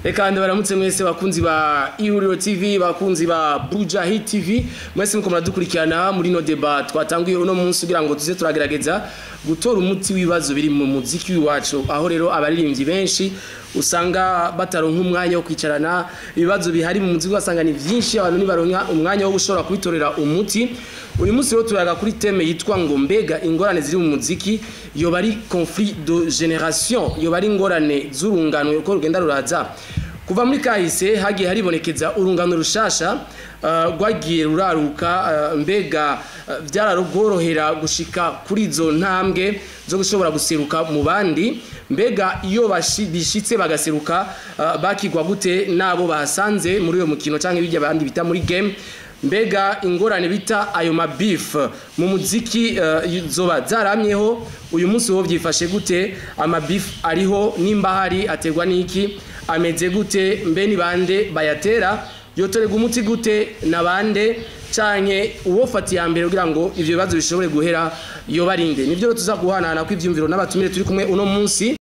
Reka ndabaramutse mwese bakunzi ba Ihuriro TV bakunzi ba Buja Hit TV mwese muko muradukurikirana muri no debat twatanguye uno munsi kugira ngo tuze turagerageza gutora umuti w'ibibazo biri mu muziki wacu aho rero abaririmbyi benshi usanga bataronka umwanya wo kwicarana ibibazo bihari mu muziki wasanga ni byinshi abantu nibaronka umwanya wo gushobora kubitorera umuti uyu munsi rero turaga kuri teme yitwa ngo mbega ingorane ziri mu muziki yo bari conflit de génération yo bari ingorane z'urungano uko rugenda ruraza kuva muri kahise hagiye haribonekeza urungano rushasha rwagiye ruraruka mbega byararugorohera gushika kuri izo ntambwe zo gushobora guseruka mu bandi mbega iyo bishitse bagaseruka bakigwa gute nabo bahasanze muri uyo mukino canke bijya bandi bita muri game mbega ingorane bita ayo mabif mu muziki zoba zaramyeho uyu munsi wo byifashe gute amabif ariho nimba hari ategwa niki ameze gute mbe ni bande bayatera yotorega umuti gute nabande canke uwo fati ya mbere kugira ngo ivyo bibazo bishobore guhera yo barinde nivyo tuza guhanana kw'ivyumviro n'abatumire turi kumwe uno munsi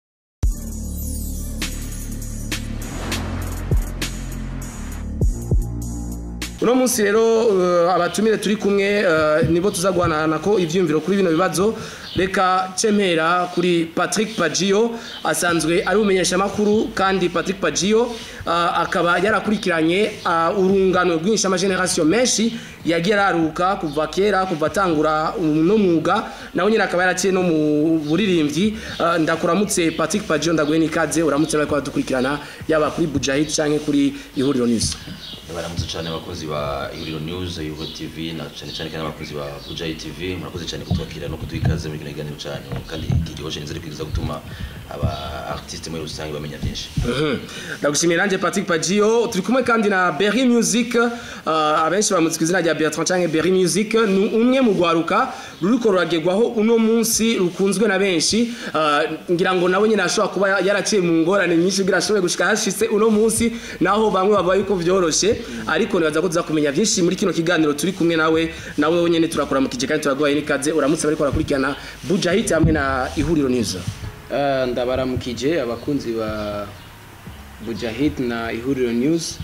uno munsi rero abatumire turi kumwe nibo tuza guhanana ko ivyumviro kuri bino bibazo reka cemera kuri Patrick Pagio asanzwe ari umenyesha makuru kandi Patrick Pagio akaba yarakurikiranye urungano rw'insha ama generation menshi yagiye araruka kuva kera kuva tangura no mwuga nawe nyine akaba yaraciye no mu buririmbyi ndakuramutse Patrick Pagio ndaguye nikaze uramutse bariko badukurikirana yaba kuri Buja Hit canke kuri Ihuriro News baramutse cyane abakozi ba Ihuriro News Ihuriro TV na cyane kandi abakozi ba Buja Hit TV murakoze cyane kutwakira no kuduikaze mu kiganiro cyane kandi kigihoje nizere kwiza gutuma aba artiste muri rusange bamenya byinshi ndagushimira nanje Patrick Pagio turi kumwe kandi na Berry Music abenshi bamutse izina rya Bertrand canke Berry Music umwe mu gwaruka ruruko ruragegwaho uno munsi rukunzwe na benshi ngira ngo nawe nyine ashobora kuba yaraciye mu ngorane nyinshi kugira ashobore gushika hashitse uno munsi naho bamwe bavuga yuko vyoroshe ariko nibaza ko tuza kumenya byinshi muri kino kiganiro turi kumwe nawe nyene turakora mu kije kandi turaguhaye nikaze uramutse bariko barakurikirana Buja Hit hamwe na Ihuriro News ndabaramukije abakunzi ba Buja Hit na Ihuriro News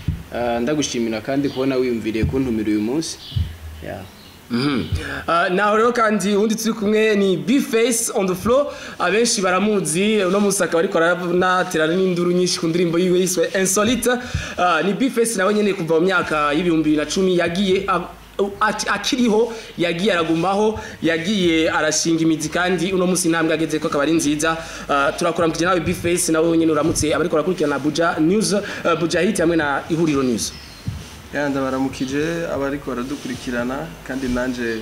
ndagushimira kandi kubona wiyumviriye kuntumira uyu munsi naho rero kandi undi turi kumwe ni B-Face on the floor abenshi baramuzi uno munsi akaba ariko araterana n'induru nyinshi ku ndirimbo yiwe yiswe Insolite ni B-Face nawe nyene kuva mu myaka y'ibihumbi 2010 yagiye akiriho yagiye aragumaho yagiye arashinga imizi kandi uno munsi ntambwe ageze ko akaba ari nziza turakora mukije nawe B-Face nawe nyene uramutse abariko barakurikirana Buja News Buja Hit hamwe na Ihuriro News ndabaramukije abariko baradukurikirana kandi nanje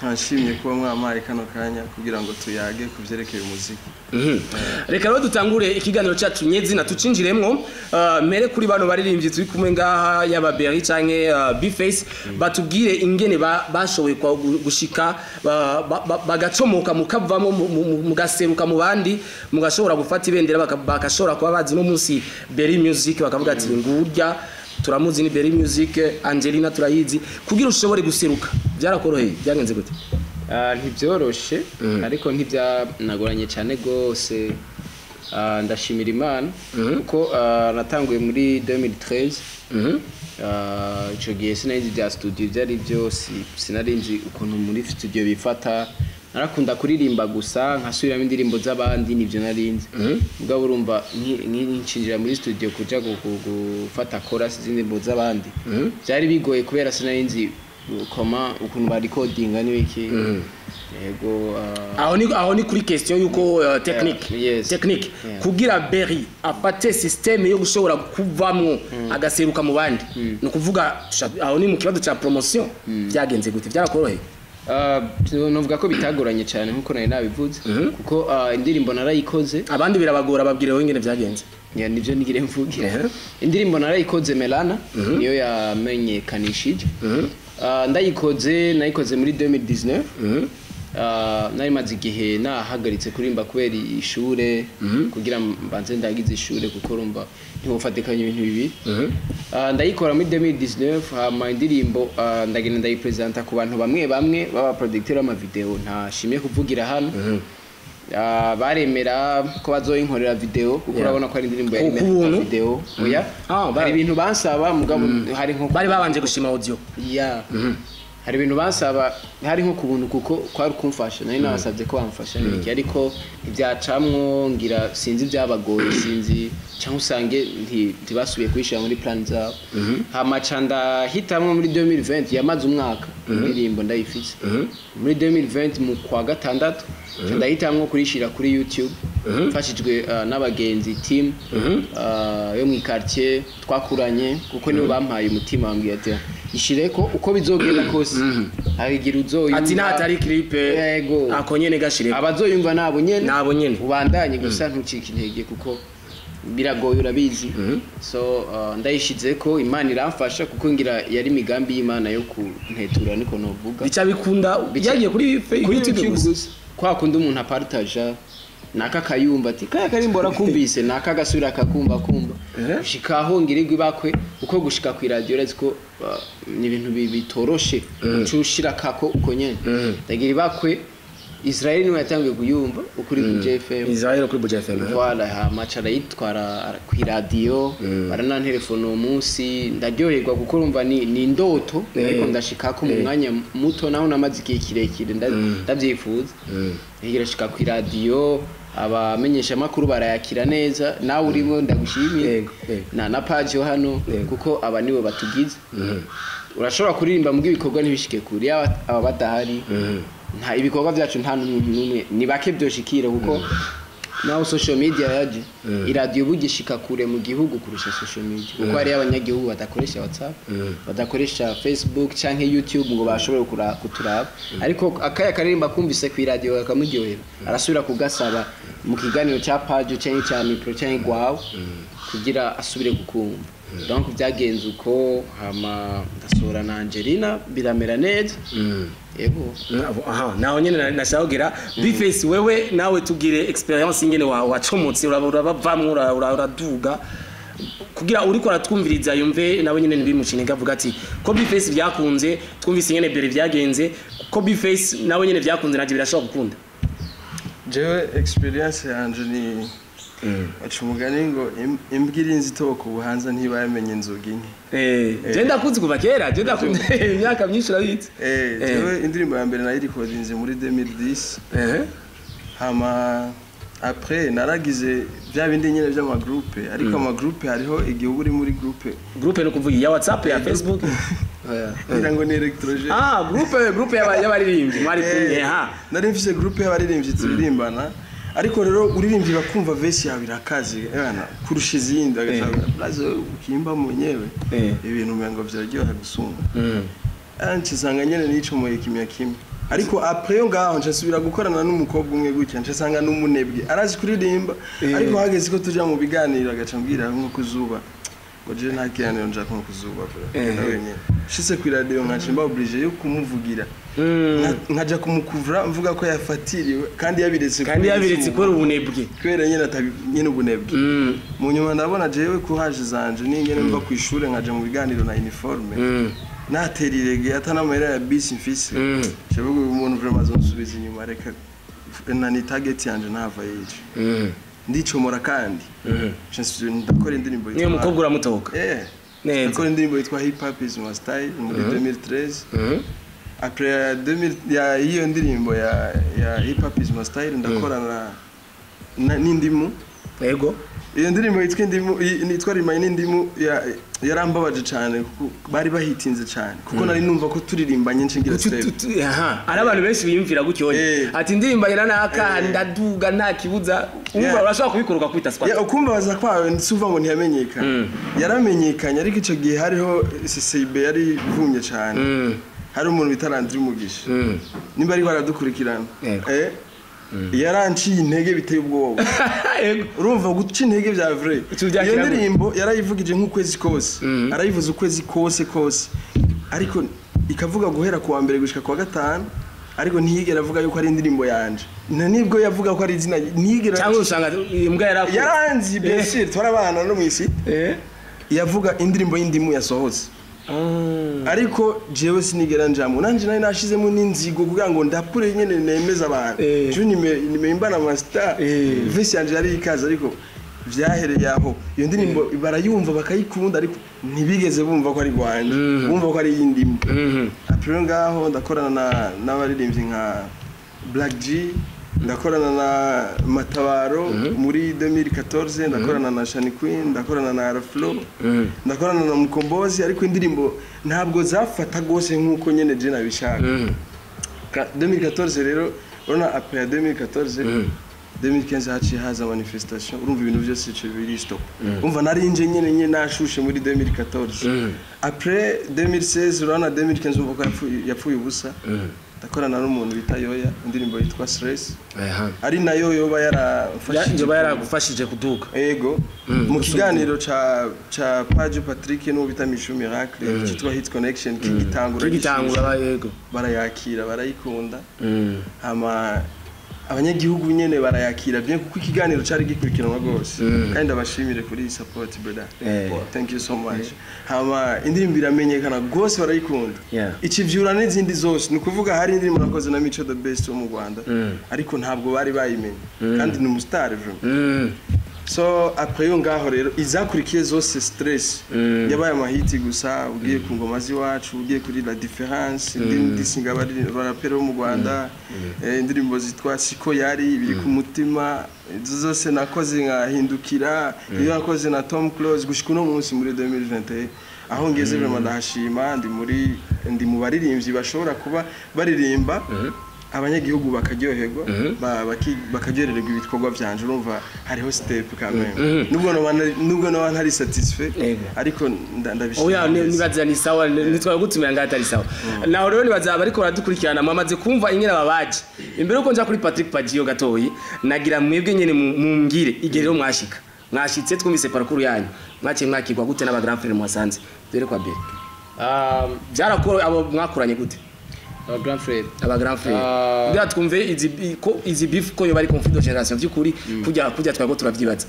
kanshimye kuba mwamaye kano kanya kugira ngo tuyage kuvyerekeye umuziki reka rero dutangure ikiganiro cyacu nyezina tucinjiremwo mere kuri bano baririmbyi turi kumwe ngaha yaba Berry canke B-Face batubwire ingene bashoboye gushika bagacomoka mukavamo mugaseruka mu bandi mugashobora gufata ibendera bakashobora kuba bazi no munsi Berry Music bakavuga ati ngurya turamuzi ni Berry Music Angelina turayizi kugira ushobore guseruka byarakoroheye byagenze gute ntibyoroshe ariko ntibyanagoranye cyane gose ndashimira Imana kuko natanguye muri 2013 ico gihe sinari bya studio byari byose sinarinzi ukuntu muri studio bifata narakunda kuririmba gusa nkasubiramo indirimbo z'abandi nivyo narinzi ubwo urumva nkinjira muri studio kuja gufata chorus z'indirimbo z'abandi byari bigoye kubera sinarinzi koma ukuntu ba recording n'ibiki yego aho ni kuri question yuko technique kugira Berry afate system yo gushobora kuvamwo agaseruka mu bandi no kuvuga aho ni mu kibazo ca promotion byagenze gute byarakoroheye novuga ko bitagoranye cyane nkuko nari nabivuze kuko indirimbo narayikoze abandi birabagora babwire wowe ingene byagenze nivyo nigire mvugira indirimbo narayikoze Melana niyo yamenyekanishije nayikoze muri 2019 nari maze igihe nahagaritse kurimba kubera ishure kugira mbanze ndagize ishure kuko rumva ntiwofatikanye ibintu bibi ndayikora muri 2019 hama indirimbo ndagenda ndayipresenta ku bantu bamwe baba producteur ama video ntashimye kuvugira hano baremera ko bazoyinkorera video kuko urabona ko ari indirimbo ya video oya hari ibintu bansaba mugabo hari nko bari babanje gushima audio hari ibintu bansaba hari nko kubuntu kuko kwari kumfasha nari nabasabye ko bamfasha niki ariko ibyacamwo ngira sinzi byabagoye sinzi cyangwa usange ntibasubiye kwishira muri plan zabo hamacanda hitamwe muri 2020 yamaze umwaka indirimbo ndayifise muri 2020 mu kwa gatandatu ndahitamwe kurishira kuri YouTube mfashijwe n'abagenzi team yo mu quartier twakuranye kuko nibo bampaye umutima wambwiye ati ishireko uko bizogenda kose hagigira uzoyumva ati natari clip yego ako nyene gashireko abazoyumva nabo nyene ubandanye gusa ntucika intege kuko biragoye urabizi so ndayishize ko Imana iramfasha kuko ngira yari migambi y'Imana yo kuntetura niko novuga bica bikunda yagiye kuri YouTube kwa kundi umuntu apartage naka kayumba ati kaya karimbora kumvise naka gasubira akakumva gushikaho ngirirwe bakwe uko gushika ku radio urazi ko ni ibintu bitoroshe ucushira kako uko nyene ndagira bakwe Israel niwe yatangiye kuyumva ukuri ku JFM Israel kuri JFM voilà hamacara yitwara ku radio barana telefone umunsi ndaryoherwa kuko urumva ni ndoto ariko ndashikako mu mwanya muto naho namaze kirekire ndavyifuza ngira shika ku radio abamenyesha makuru barayakira neza nawe urimo ndagushimiye na page yo hano kuko aba nibo batugize urashobora kuririmba mu gibikorwa ntibishike kuri aba badahari nta ibikorwa byacu nta numwe ni bake byoshikira kuko naho social media yaje iradio bugishika kure mu gihugu kurusha social media kuko ari abanyagihugu badakoresha WhatsApp badakoresha Facebook canke YouTube ngo bashobore kuturaba ariko akaya karirimba kumvise ku radio akamuryohera arasubira kugasaba mu kiganiro cha page canke cha micro canke gwawe kugira asubire gukumva donc byagenze uko hama ndasora na Angelina biramera neza yego naho nyene nashagira Bface wewe nawe tugire experience ingene wacomotse urabavamwe uraduga kugira uriko aratwumviriza yumve nawe nyene nibimushiniga avuga ati ko Bface byakunze twumvise ingene bere byagenze ko Bface nawe nyene byakunze naje birashobora gukunda jewe experience yanje ni acumugani ngo imbwira inzitoko buhanza ntibamenye inzoga inke je ndakuzi kuva kera je ndakunze imyaka myinshi urabitse jewe indirimbo ya mbere nayirekodinze muri 2010 hama après naragize bya bindi nyene by'ama groupe ariko ama groupe hariho igihugu uri muri groupe no kuvuga ya WhatsApp ya Facebook ngira ngo ni electrojet groupe y'abaririmbyi mwari kumwe nari mfise groupe y'abaririmbyi turirimbana ariko rero uririmbyi bakumva verse yawe irakaze bana kurusha izindi agacaza ukimba munyewe ibintu mengo byaryoha gusumba ancisanga nyene nico moye kimya kimwe ariko après yo ngaho nsubira gukorana n'umukobwa umwe gutya nsanga n'umunebwe arazi kuririmba ariko hageze ko tuja mu biganiro agacambwira nko kuzuba ngo je nta kiganiro nja nko kuzuba nawe nyene shise ku radio nkacimba oblige yo kumuvugira nkaja kumukuvura mvuga ko yafatiriwe kandi yabiretse ko ubunebwe kwera nyene nyene ubunebwe mu nyuma ndabona jewe kuhaje zanje ningene mva ku ishure nkaja mu biganiro na uniforme naterirege atanamera ya bisi mfise cyavuga umuntu vraiment azonsubiza inyuma reka nani target yanje ntava yice ndicomora kandi ndakora indirimbo niyo mukobwa uramutoka ndakora indirimbo yitwa Hip Hop is my style muri 2013 après 2000 ya hiyo ndirimbo ya Hip Hop is my style ndakorana n'indimu yego iyo ndirimbo yitwa indimu nitwa Remind indimu yarambabaje cyane bari bahitinze cyane kuko nari numva ko turirimbanye nshingira step ari abantu benshi biyumvira gutyo ati ndirimbanye naka ndaduga nta kibuza umva urashaka kubikuruka kwita squat ukumva baza kwawe ndisuva ngo ntiyamenyekana yaramenyekanye ariko ico gihe hariho CCB yari vumye cyane hari umuntu bitarandira umugisha nimba ari baradukurikirana yaranciye intege biteye ubwoba urumva guca intege bya vrai iyo ndirimbo yarayivugije nk'ukwezi kose arayivuza ukwezi kose ariko ikavuga guhera kuwa mbere gushika kwa gatanu ariko ntiyigera avuga yuko ari indirimbo yanje nibwo yavuga ko ari izina ntiyigera cyangwa usanga imbwa yaranzi bien sûr twarabana no mwisi yavuga indirimbo y'indimu yasohotse ariko jewe sinigera njamo nanje nari nashizemo n'inzigo kugira ngo ndapure nyene nemeza abantu je nimeimbana master vesi yanje yari ikaze ariko vyahereye aho iyo ndirimbo barayumva bakayikunda ariko ntibigeze bumva ko ari rwanje bumva ko ari yindimo apre ngaho ndakorana n'abaririmbyi nka Black G ndakorana na Matabaro muri 2014 ndakorana na Shani Queen ndakorana na Araflo ndakorana na Mukombozi ariko indirimbo ntabwo zafata gose nkuko nyene je nabishaka 2014 rero urona après 2014 2015 haciye haza manifestation urumva ibintu byose biri stop umva narinje nyene nashushe muri 2014 après 2016 urana 2015 umva ko yapfuye ubusa ndakorana n'umuntu bita Yoya indirimbo yitwa Stress ari nayo yoba yaragufashije kuduka yego mu kiganiro ca Page Patrick no bita Mishu Miracle cyitwa Hit Connection kigitangura yego barayakira barayikunda ama abanyagihugu nyene barayakira bien kuko ikiganiro cari gikurikiranwa gose kandi ndabashimire kuri support brother thank you so much hama indirimbo iramenyekana gose barayikunda ikivyura n'izindi zose nukuvuga hari indirimbo nakoze na Mico the Best wo mu Rwanda ariko ntabwo bari bayimenye kandi ni umustar vraiment so après yo ngaho rero izakurikiye zose Stress yabaye amahiti gusa ugiye ku ngoma ziwacu ugiye kuri La Différence indirimbo singa barapera wo mu Rwanda indirimbo zitwa Siko yari biri ku mutima zose nakoze nkahindukira iyo nakoze na Tom Close gushika no munsi muri 2021 aho ngeze vraiment ndahashima ndi mu baririmbyi bashobora kuba baririmba abanyagihugu bakaryoherwa bakaryohererwa ibikorwa byanje urumva hariho step kamwe nubwo no ntari satisfait ariko ndabishimye oya nibaza ni sawa nitwa gutumira ngata ari sawa naho rero nibaza bariko baradukurikirana mwamaze kumva ingera babaje imbere uko nja kuri Patrick Pagio gatoyi nagira mwebwe nyene mumbwire igerero mwashitse twumvise parcours yanyu mwakirwa gute n'aba grand frère mwasanze dore kwa mbere byarakora abo mwakuranye gute aba grand frère bya twumve izi beef ko yo bari conflit de génération byukuri kujya twago turavyibaza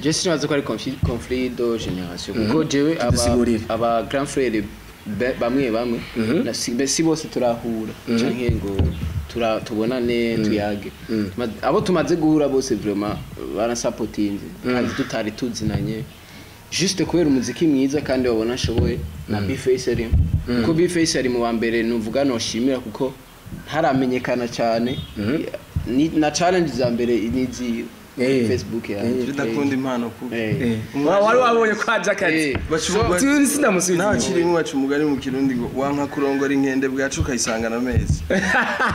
je sinaze ko ari conflit de génération kuko jewe aba grand frère bamwe si bose turahura canke ngo tubonane tuyage abo tumaze guhura bose vraiment barasupportinze kandi tutari tuzinanye juste kubera umuziki mwiza kandi wabona ashoboye na B-Face ari kuko B-Face ari mu wa mbere nuvuga no shimira kuko ntaramenyekana cyane na challenge za mbere inizi Facebook yanjye ndakunda impano kuko wari wabonye kwa Jacket bashobora sinamusubiza nta kirimo bacu umugani mu kirundi ngo wanka kurongora inkende bwacu kayisangana amezi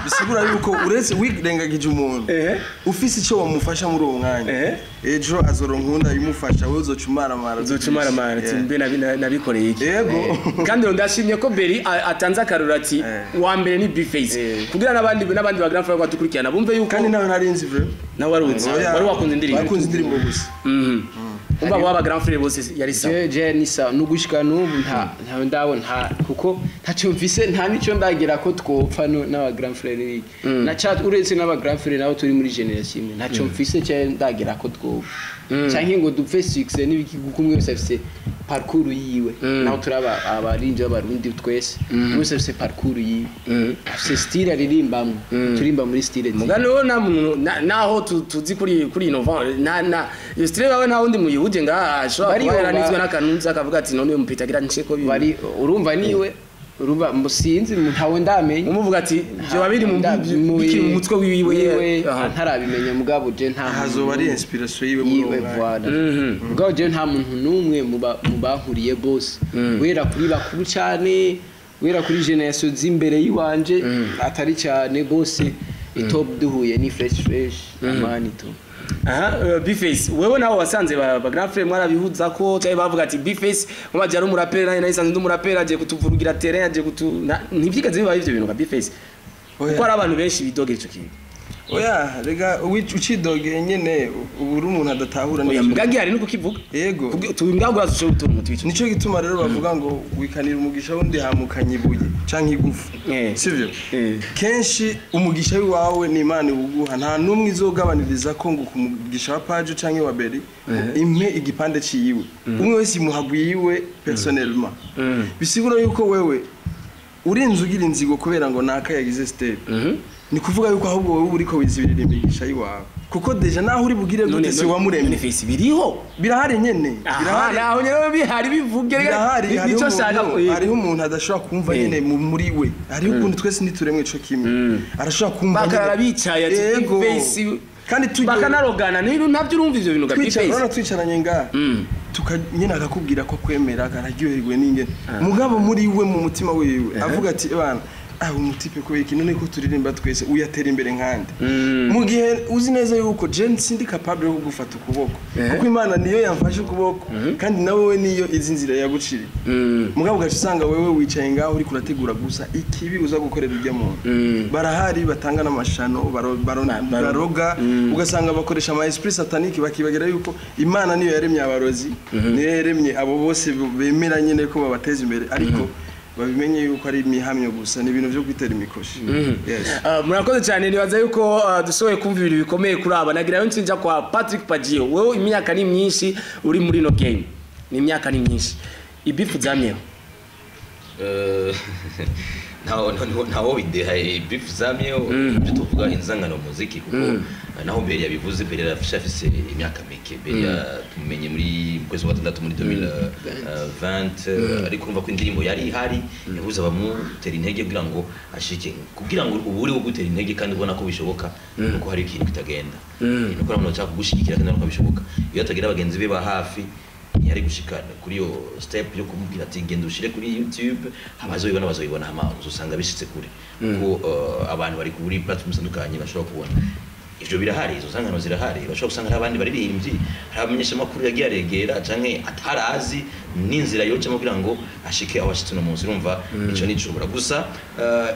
bisigura yuko uretse wigengagije umuntu ufise ico wamufasha muri uwo mwanya ejo azoronkunda imufasha wowe uzocumara mara timbe nabikoreye iki yego kandi ndashimye ko Beri atanze akarura ati wa mbere ni B-Face kugira n'abandi ba grand frère badukurikirana bumve yuko kandi nawe narinzi vre nawe waruzi bakunze indirimbo gusa umva waba grand frère bose yari sawa je ni sawa nugushika nubu nta ndabona kuko ntacyo mvise nta nico ndagira ko twopfa n'aba grand frère na chat uretse n'aba grand frère nabo turi muri generation imwe ntacyo mvise cyo ndagira ko twopfa canke ngo dupfe success n'ibiki kumwe wese afise parcours yiwe naho turaba abarinje abarundi twese wese afise parcours yiwe afise style aririmbamwe turimba muri style mugano naho tuzi kuri Innocent na iyo style bawe naho ndi muyihuje nga ashobora kuba nizwe n'akanunza akavuga ati none mupitagira nsheko bari urumva niwe urumva musinzi ntawe ndamenye umuvuga ati je babiri mu mutwe wiwe ntarabimenya mugabo je nta hazoba ari inspiration yiwe voilà mugabo je nta muntu numwe mu bahuriye bose wera kuri bakuru cyane wera kuri generation z'imbere yiwanje atari cyane bose itop duhuye ni fresh amanito B-Face wewe nawo wasanze ba grand frère mwarabihuza ko cyane bavuga ati B-Face umaje ari umuraperi nayo nayisanze ndumuraperi aje kutuvurugira terrain aje ntivyigaze bibaye ivyo bintu ka B-Face kuko ari abantu benshi bidoge ico kintu oya rega ucidogeye nyene uburi umuntu adatahura oya mbwagi hari nuko kivuga yego tubimbwagura zo gutora umuti wico nico gituma rero bavuga ngo wikanira umugisha wundi hamukanye ibuye canke igufu sivyo kenshi umugisha wawe ni Imana uguha nta numwe izogabaniriza ko ngo kumugisha wa page canke wa beri impe igipande ciyiwe umwe wese muhagwiyiwe personnellement bisigura yuko wewe urinze ugira inzigo kubera ngo naka yagize step ni kuvuga yuko ahubwo wowe uriko wizibirira imigisha yiwawe kuko deja naho uri bugire gute si wamuremye face biriho birahari nyene birahari aho nyene bihari bivuge nico shaka hariho umuntu adashobora kumva nyene muri we hariho ukuntu twese nituremwe ico kimwe arashobora kumva bakarara bicaye ati face kandi tujye bakanarogana niyo ntavyo urumva ivyo bintu gapi face twicarana twicaranye nga tukanyena akakubwira ko kwemera kararyoherwe n'ingene mugabo muri we mu mutima wiwe avuga ati bana umutipe ko iki none ko turirimba twese uyatera imbere nkande mu gihe uzi neza yuko je sindi capable yo kugufata ukuboko kuko Imana niyo yamfashe ukuboko kandi nawe we niyo izi nzira yaguciri mugabo gace usanga wewe wicaye ngaho uri kurategura gusa ikibi uza gukorera ujya mu barahari batanga n'amashano baroga ugasanga bakoresha ama esprit satanique bakibagira yuko Imana niyo yaremye abarozi niyo yaremye abo bose bemera nyene ko babateza imbere ariko babimenye yuko ari imihamyo gusa ni ibintu byo kwitera imikoshi murakoze cyane nibaza yuko dusohoye kumva ibintu bikomeye kuri aba nagira yo nsinja kwa Patrick Pagio wewe imyaka ni myinshi uri muri no game ni imyaka ni myinshi ibifu zamyeho naho bideha ibifu zamyeho byo tuvuga inzangano muziki kuko naho mbere yabivuze mbere yafise imyaka mike mbere tumenye muri kwezi wa 6 muri 2020 ariko urumva ko indirimbo yari ihari yahuza bamutera intege kugira ngo ashike kugira ngo uburi wo gutera intege kandi ubona ko bishoboka nuko hari ikintu kitagenda nuko abantu bashaka kugushigikira kandi nuko bishoboka iyo atagira abagenzi be ba hafi yari gushikana kuri yo step yo kumubwira ati genda ushire kuri YouTube abazoyibona hama uzosanga bishitse kure ko abantu bari kuri platform zitandukanye bashobora kubona ivyo birahari izo sangano zirahari bashobora gusanga abandi baririmbyi abamenyesha makuru yagiye aregera canke atarazi n'inzira yo cyangwa kugira ngo ashike abashitse no munsi urumva ico nicubura gusa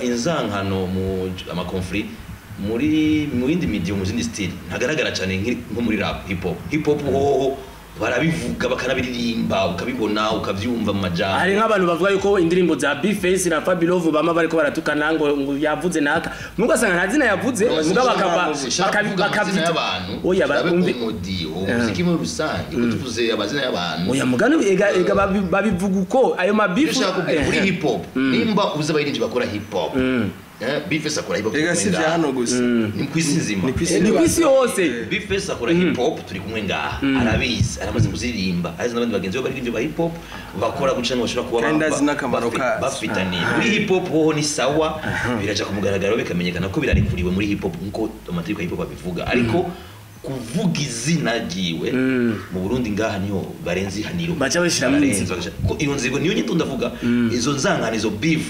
inzankano mu ama conflict muri mu yindi media mu zindi style ntagaragara cyane nko muri rap hip hop hoho barabivuga bakanabiririmba ukabibona ukavyumva mu majambo hari nk'abantu bavuga yuko indirimbo za Bface na Fabilove bama bariko baratukana ngo yavuze naka nuko asanga ntazina yavuze ngo bakavita abantu oya barumbi umuziki mu rusange kutuvuze abazina y'abantu oya mugano ega babivuga uko ayo mabifu kuri hip hop nimba uza bayirindi bakora hip hop Bface akora hip hop ega si vyano gusa ni kwisinzima ni kwisi hose Bface akora hip hop turi kumwe ngaha arabizi aramaze kuzirimba azi n'abandi bagenzi be bari ba hip hop bakora gucana bashobora kuba kandi n'akamaro ka bafitani muri hip hop ho ni sawa biraja kumugaragaro bikamenyekana ko birarekuriwe muri hip hop nko amategeko ya hip hop abivuga ariko kuvuga izina giwe mu Burundi ngaha niho barenzi haniro bacha bashira munsi ko iyo nzigo niyo nyito ndavuga izo nzangana izo beef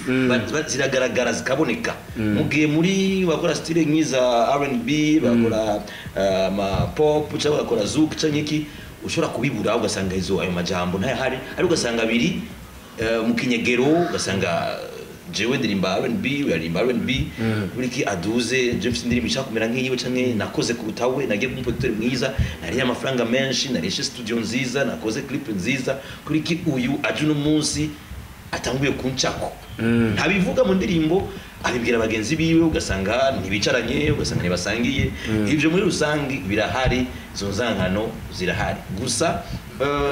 ziragaragara zikaboneka mugiye muri bakora style nkiza R&B bakora ma pop cyangwa bakora zouk cyangwa iki ushobora kubibura ugasanga izo ayo majambo nta hari ari ugasanga biri mu kinyegero ugasanga jewe ndirimba R&B uririmba R&B uriki aduze James ndirimba ishakumera nk'iyiwe canke nakoze kurutawe nagiye kumproducteur mwiza nari amafaranga menshi narishe studio nziza nakoze clip nziza kuriki uyu aje no munsi atanguye kunchako ntabivuga mu ndirimbo abibwira abagenzi biwe ugasanga ntibicaranye ugasanga ntibasangiye ivyo muri rusangi birahari zo nzankano zirahari gusa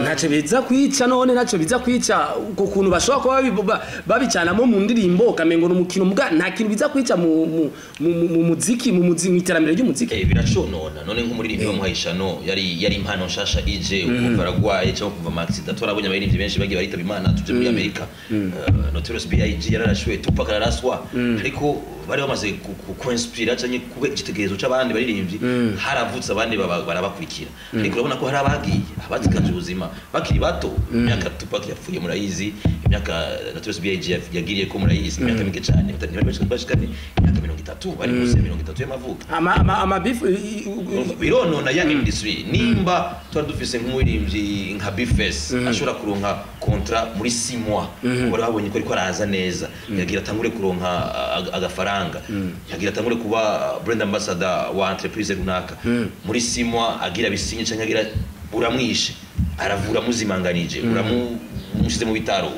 ntaco biza kwica none ntaco biza kwica uko kuntu bashobora kuba babicanamo mu ndirimbo kamengo n'umukino muga nta kintu biza kwica mu muziki mu iterambere ry'umuziki biraconona none nk'umuririmbi bamuhayishano yari impano nshasha ije ukumva aragwaye cyangwa kumva Max datorabonye abaririmbyi benshi bagiye baritaba Imana tuje muri Amerika Notorious B.I.G yararashwe Tupac araraswa ariko bari bamaze kuinspira cyane kube igitegerezo c'abandi baririmbyi haravutse abandi barabakurikira ariko urabona ko hari abagiye abatikanje ubuzima bakiri bato imyaka Tupac yapfuye murayizi imyaka Notorious B.I.G yagiriye ko murayisi imyaka mike cyane bashikane imyaka 30 bari munsi ya 30 y'amavuko ama beef bironona ya industry nimba twari dufise nk'umuririmbyi nka Bface ashobora kuronka contrat muri 6 mois bari babonye ko ariko araza neza yagira atangure kuronka agafaranga yagira atangure kuba brand ambassador wa entreprise runaka muri 6 mois agira bisinye canke agira uramwishe aravura muzimanganije uramushize mu bitaro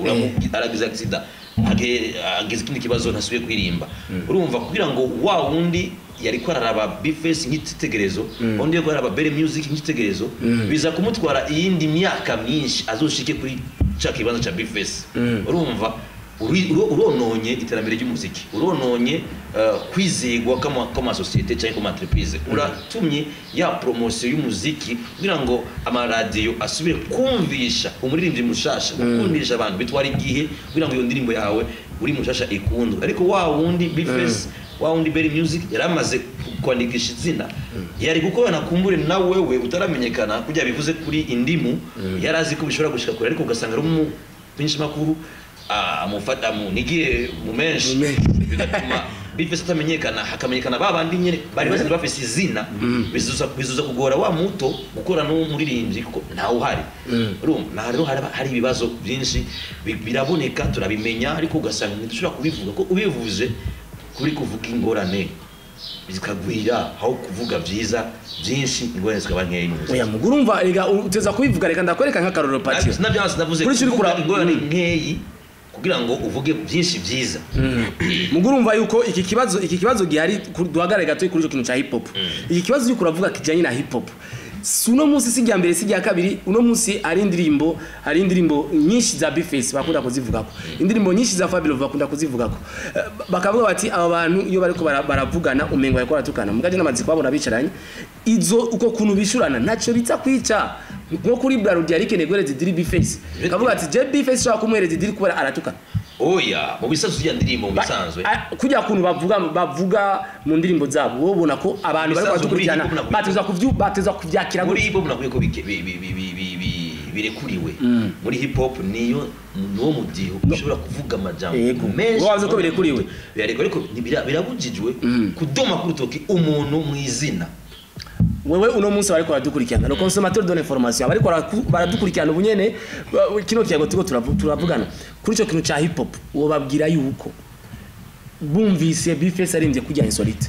aragize accident ageze ikindi kibazo ntasubiye kwirimba urumva kugira ngo wa wundi yari ko araraba Bface nk'itegerezo undi yo araba Berry Music nk'itegerezo biza kumutwara iyindi myaka myinshi azoshike kuri cha kibanza cha Bface urumva urononye iterambere ry'umuziki urononye kwizegwa kama societe cyangwa kama entreprise uratumye ya promotion y'umuziki kugira ngo amaradiyo asubire kumvisha umuririmbyi mushasha gukundisha abantu bitwara igihe kugira ngo iyo ndirimbo yawe uri mushasha ikundwe ariko wa wundi Bface wa wundi Berry Music yaramaze kwandikisha izina yari gukorana kumbure na wewe utaramenyekana kujya bivuze kuri indimu yarazi ko bishobora gushika kure ariko ugasanga ari umupinshi makuru amufata nigiye mu menshi bigatuma Bface atamenyekana hakamenyekana babandi nyene bari bazi bafise izina bizuza kugora wa muto gukora no muririmbyi kuko ntawe uhari urumva rero hari ibibazo byinshi biraboneka turabimenya ariko ugasanga ntidushobora kubivuga ko ubivuze kuri kuvuga ingorane bizikagwira aho kuvuga byiza byinshi ingorane zikaba nkeya oya mugurumva rega uteza kubivuga reka ndakwereka nk'akaroro patio nabyanse navuze kuri ingorane nkeyi kugira ngo uvuge byinshi byiza mugurumva yuko iki kibazo gihari duhagarare gato kuri cyo kintu cha hip hop iki kibazo yuko uravuga kijanye na hip hop suno musi sijya mbere sijya kabiri uno musi ari indirimbo nyinshi za Bface bakunda kuzivugako indirimbo nyinshi za Fabio bakunda kuzivugako bakavuga bati aba bantu iyo bariko baravugana umengo bariko baratukana mugaje n'amazi kwabona bicaranye izo uko kuntu bishurana ntaco bitsa kwica nko kuri Brarudi yari kenegwereze diri Bface kavuga ati je Bface shaka kumwereza diri kubera aratukana oya mu bisanzwe ya ndirimbo bisanzwe kujya kuntu bavuga mu ndirimbo zabo wobona ko abantu bari kwadukurikirana bateza kuvyakira muri hip hop nakuye ko birekuriwe muri hip hop niyo mudiho ushobora kuvuga amajambo menshi waze ko birekuriwe ariko birabujijwe kudoma ku rutoki umuntu mu izina wewe uno munsi bariko baradukurikirana no consommateur de l'information bariko baradukurikirana ubunyene kino kiyago turavugana kuri cyo kintu cha hip hop wo babwira yuko bumvise Bface arimvye kujya insolite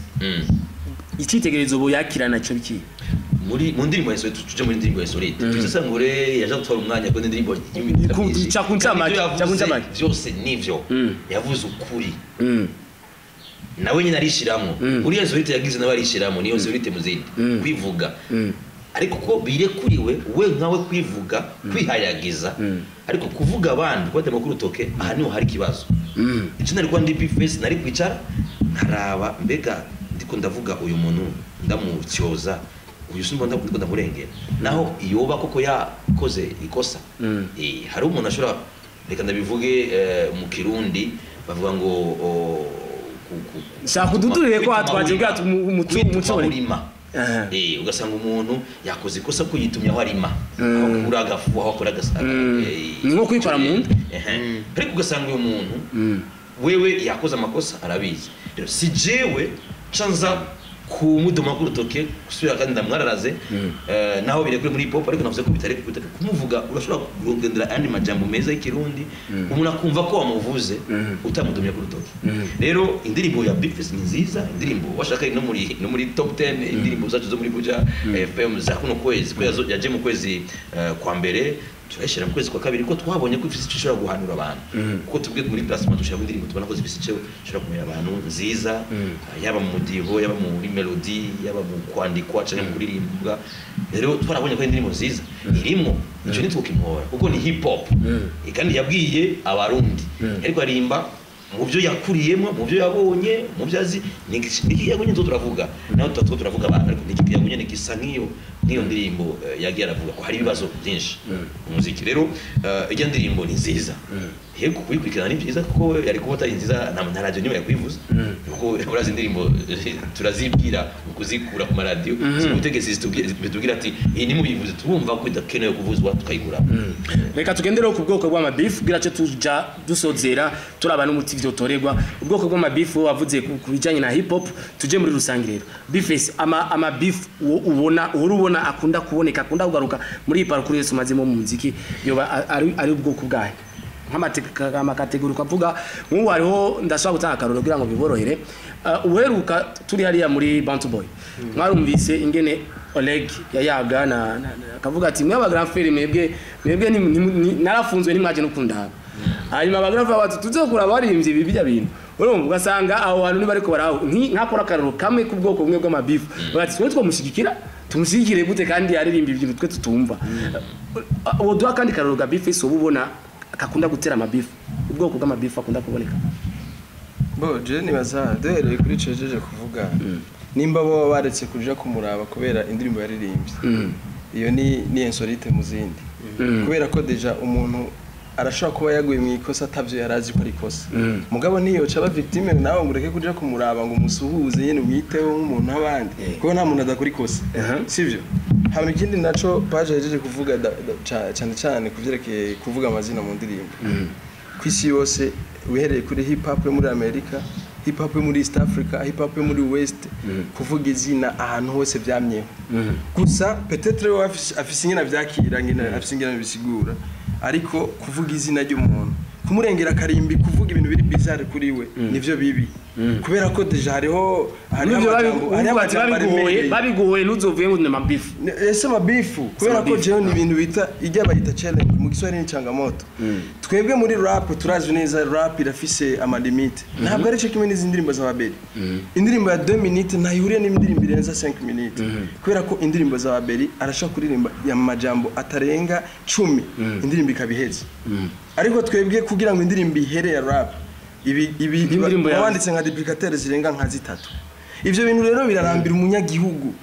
ikitegerezo bo yakirana cyo biki mu ndirimbo yasohoye tuje muri ndirimbo yasohoye tuzasa ngore yaje gutwara umwanya ko ndirimbo y'imikino byose nivyo yavuze ukuri nawe nyine arishiramo uriya Zorite yagize nawe arishiramo niyo Zorite muzindi kwivuga ariko ko birekuriwe we nkawe kwivuga kwihayagiza ariko kuvuga abandi kwa demakuru toke aha niho hari kibazo icyo nari kwa ndi Bface nari kwicara nkaraba mbega ndiko ndavuga uyu muntu ndamucyoza uyu simba ndamurengera naho iyoba koko yakoze ikosa hari umuntu ashobora reka ndabivuge mu Kirundi bavuga ngo shaka ududurire ko hatwaje bwato umuco ugasanga umuntu yakoze ikosa ko yitumye aho arima uragafu aho akora gasaga nko kwikora mu nda ariko ugasanga uyu muntu wewe yakoze amakosa arabizi rero si jewe canza kumudoma ku rutoke gusubira kandi ndamwararaze naho birekure muri hip hop ariko navuze ko bitari kumuvuga urashobora kugendera andi majambo meza y'ikirundi umuntu akumva ko wamuvuze utamudomye ku rutoke rero indirimbo ya Bface ni nziza indirimbo washaka no muri top 10 indirimbo zacu zo muri Buja FM za kuno kwezi ko yaje mu kwezi kwa mbere turashira mu kwezi kwa kabiri ko twabonye ko ifise cyo guhanura abantu kuko tubwe muri plasma dushaka indirimbo tubona ko zifise cyo kumera abantu nziza yaba mu mudiho yaba muri melody yaba mu kwandikwa cyangwa mu kuririmba rero twarabonye ko indirimbo nziza irimo icyo nitwokimora kuko ni hip hop kandi yabwiye abarundi ariko arimba mu byo yakuriyemo mu byo yabonye mu byo azi niki yabonye nzo turavuga naho turavuga abantu ariko niki yabonye nikisa nkiyo niyo ndirimbo yagiye aravuga ko hari ibibazo byinshi umuziki rero ijya ndirimbo ni nziza yego kuyikurikirana ni byiza kuko yari kuba atari nziza nta radio nimwe yakwivuza kuko urazi indirimbo turazibwira kuzikura ku maradiyo ubutegetsi bitubwira ati iyi ni mubivuze turumva ko idakenewe kuvuzwa tukayigura reka tugendereho ku bwoko bw'amabifu kugira cyo tuja dusozera turaba n'umuti vyotorerwa ubwoko bw'amabifu wavuze ku bijanye na hip hop tuje muri rusangirero bifese amabifu ubona akunda kuboneka akunda kugaruka muri parcours yose mazemo mu muziki yoba ari ubwoko bwahe nk'amakategori ukavuga nk'ubu hariho ndashobora gutanga akaroro kugira ngo biborohere uheruka turi hariya muri Bantu Boy mwarumvise ingene Oleg yayaga akavuga ati mwe aba grand frère mwebwe narafunzwe nimwaje no kundaba hanyuma aba grand frère bati tuzokura baririmbye ibi bijya bintu urumva ugasanga aho hantu nibariko baraho nkakora akaroro kamwe ku bwoko bumwe bw'amabifu bati twe twamushigikira tumushyigikire gute kandi aririmba ibintu twe tutumva uwo duha kandi karoro ga bifu so ubona akakunda gutera amabifu ubwoko bw'amabifu akunda kuboneka bo je nibaza duhereye kuri cejeje kuvuga nimba bo baretse kuja kumuraba kubera indirimbo yaririmbye iyo ni insolite mu zindi kubera ko deja umuntu arashobora kuba yaguye mu ikosa atavyo yarazi ko ari ikosa mugabo niyo caba victime nawe ngureke kuja kumuraba ngo musuhuze nyene umwiteho nk'umuntu abandi kuko nta muntu adakora ikosa sivyo hama ikindi naco page yajeje kuvuga cyane kuvyerekeye kuvuga amazina mu ndirimbo kwisi yose uhereye kuri hip hop yo muri America hip hop yo muri East Africa hip hop yo muri West kuvuga izina ahantu hose byamyeho gusa peut-être we afise ingena vyakira ngena afise ingena bisigura ariko kuvuga izina ry'umuntu kumurengera karimbi kuvuga ibintu biri bizarre kuri we nivyo bibi kubera ko deja hariho babiguhoye nuzovuye ngo ni mabifu ese mabifu kubera ko jewe ni ibintu bita ijya bayita challenge mu Kiswahili n'icyangamoto twebwe muri rap turazi neza rap irafise ama limite ntabwo ari cyo kimwe n'izindi ndirimbo z'ababeli indirimbo ya 2 minutes ntayihuriye n'indirimbo irenza 5 minutes kubera ko indirimbo z'ababeli arashaka kuririmba ya majambo atarenga 10 indirimbo ikabiheza ariko twebwe kugira ngo indirimbo ihere ya rap ibi wanditse nka duplicateur zirenga nka zitatu ivyo bintu rero birarambira umunyagihugu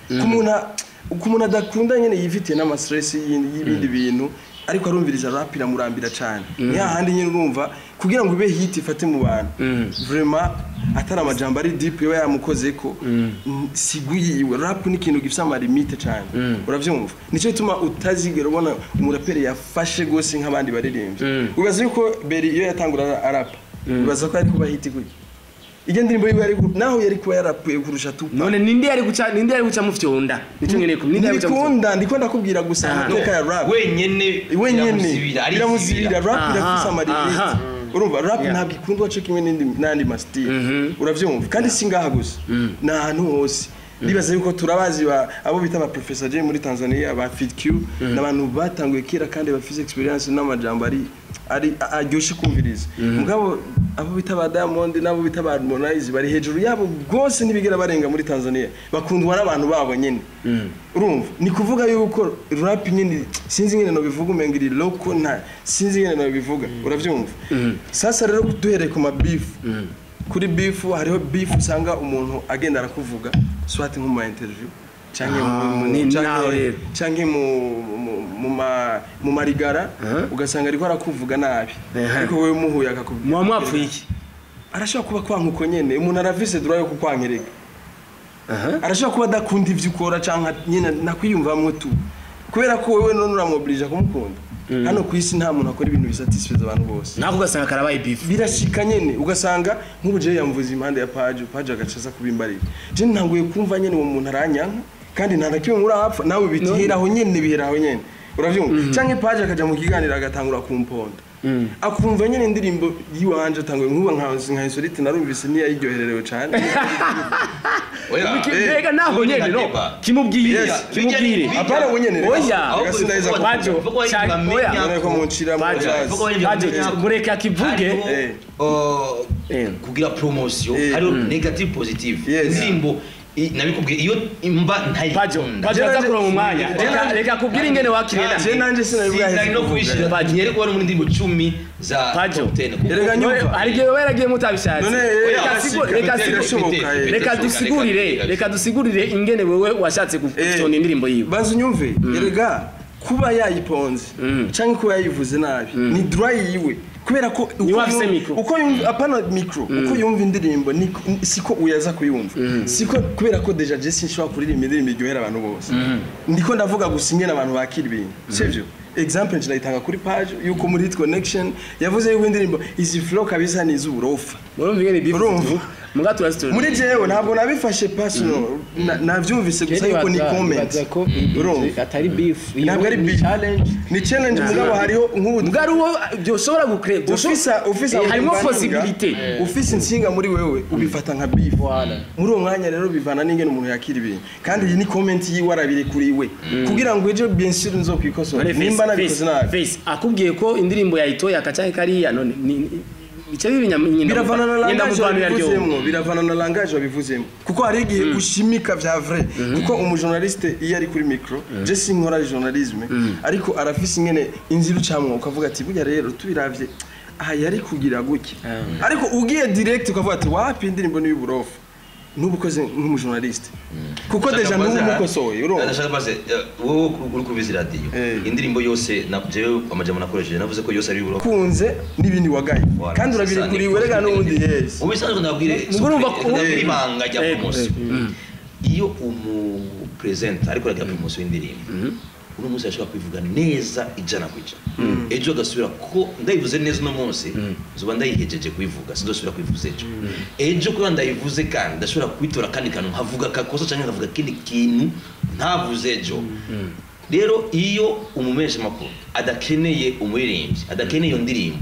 kumuntu adakunda nyene yifitiye n'ama stress y'ibindi bintu ariko arumviriza rap iramurambira cyane ni hahandi nyene urumva kugira ngo ube hit ifate mu bantu vraiment atari amajambo ari deep yo yamukozeko siguyiwe rap ni ikintu gifite ama limite cyane uravyumva nico bituma utazigera ubona umuraperi yafashe gose nk'abandi baririmbye ubaza yuko Beri iyo yatangura rap ubaza ko ari kuba hit gute ije ndirimbo yiwe ari naho yari kuba yarapuye kurusha tupa none ninde yari guca mu fyonda nico ngeneye ko ninde yari guca mu fyonda ndiko ndakubwira gusa amateka ya rap wenyene iramuzibira rap irafise ama limite urumva rap ntabwo ikundwa cyo kimwe n'andi mastile uravyumva kandi singaha gusa na ahantu hose nibaza yuko turabazi abo bita ba Professor J muri Tanzania ba Fit Q n'abantu batanguye kera kandi bafise experience n'amajambo ari aryoshe kumviriza mugabo abo bita ba Diamond nabo bita ba Harmonize bari hejuru yabo gose nibigera barenga muri Tanzania bakundwa n'abantu babo nyene urumva ni kuvuga yuko rap nyene sinzi ngene no bivuga umengiri loko nta sinzi ngene no bivuga uravyumva sasa rero duhereye ku mabeef kuri beef hariho beef usanga umuntu agenda arakuvuga swati nko mu interview canke mu marigara ugasanga ariko arakuvuga nabi ariko wewe muhuye akakubwira mwapfuye iki arashaka kuba kwankuko nyene umuntu aravise dura yo kukwankerega arashaka kuba dakunda ivyo ukora canke nyene nakwiyumvamwe tu kubera ko wewe none uramoblige kumukunda hano kwisi nta muntu akora ibintu bisatisfiza abantu bose nako ugasanga karabaye beef birashika nyene ugasanga nk'ubuje yamvuza impande ya page agacaza kubimbarira je ntanguye kumva nyene uwo muntu aranyanka kandi nta nakiwe muri apfa nawe bitiheraho nyene biheraho nyene uravyumva canke page akaja mu kiganiro agatangura kumponda akumva nyene indirimbo yiwanje atanguye nkuba nka insolite narumvise niya yiryohererewe cyane mbega naho nyene no kimubwire apara nyene oya agasindaiza bajo oya ko muncira mu bajo mureke akivuge kugira promotion hari negative positive indirimbo nabikubwiye iyo imba ntayikunda Pajo aza kuronka umwanya reka kubwira ingene wakirenda je nanje sinari no kubishira Pajo yari kuba muri ndimbo 10 za top 10 erega nyumva hari gihe weragiye mutabishatse reka dusigurire ingene wewe washatse gufitona indirimbo yiwe baza unyumve erega kuba yayiponze canke kuba yayivuze nabi ni dry yiwe kubera ko uko yumva apana micro uko yumva indirimbo siko uyaza kuyumva siko kubera ko deja je sinshobora kuririmba indirimbo iryohera abantu bose ndiko ndavuga gusa ingene abantu bakira ibintu sivyo example ndayitanga kuri page yuko muri hit connection yavuze yuko indirimbo izi flow kabisa ni izuburofa urumva ingene bivuze mugatura story muri jewe ntabwo nabifashe personal navyumvise gusa yuko ni comment urumva atari beef ntabwo ari beef ni challenge mugabo hariho mugaruwo byoshobora gucreate office harimo possibility office nsinga muri wewe ubifata nka beef muri uwo mwanya rero bivana n'ingene umuntu yakira ibintu kandi iyi ni comment yiwe arabire kuri we kugira ngo ejo bien sûr nzokwikosora nimba nabikoze nabi face akubwiye ko indirimbo yayitoye akacanke kariya none bica biravana na langage wabivuzemo kuko hari igihe ushimika vya vrai kuko umujournaliste iyo ari kuri micro je sinkora journalisme ariko arafise ingene inziru camwe ukavuga ati burya rero tubiravye aha yari kugira guki ariko ugiye direct ukavuga ati wapi indirimbo ni y'uburofu nubukoze nk'umujournaliste kuko deja nubu mukosoye urumva ndashaka base wowe uri kubizi radio indirimbo yose jewe amajambo nakoresheje navuze ko yose ari y'uburofu kunze n'ibindi wagaye kandi urabire kuri werega n'ubundi yes ubisanzwe ndabwire ibanga rya promotion iyo umu present ariko rya promotion y'indirimbo uno munsi ashaka kwivuga neza ijana kwica ejo agasubira ko ndayivuze neza no munsi zuba ndayihejeje kuyivuga sidosubira kwivuza ejo ko ndayivuze kandi ndashobora kwitora kandi kantu nkavuga kakosa cyangwa nkavuga kindi kintu ntavuze ejo rero iyo umumesha makuru adakeneye umuririmbyi adakeneye iyo ndirimbo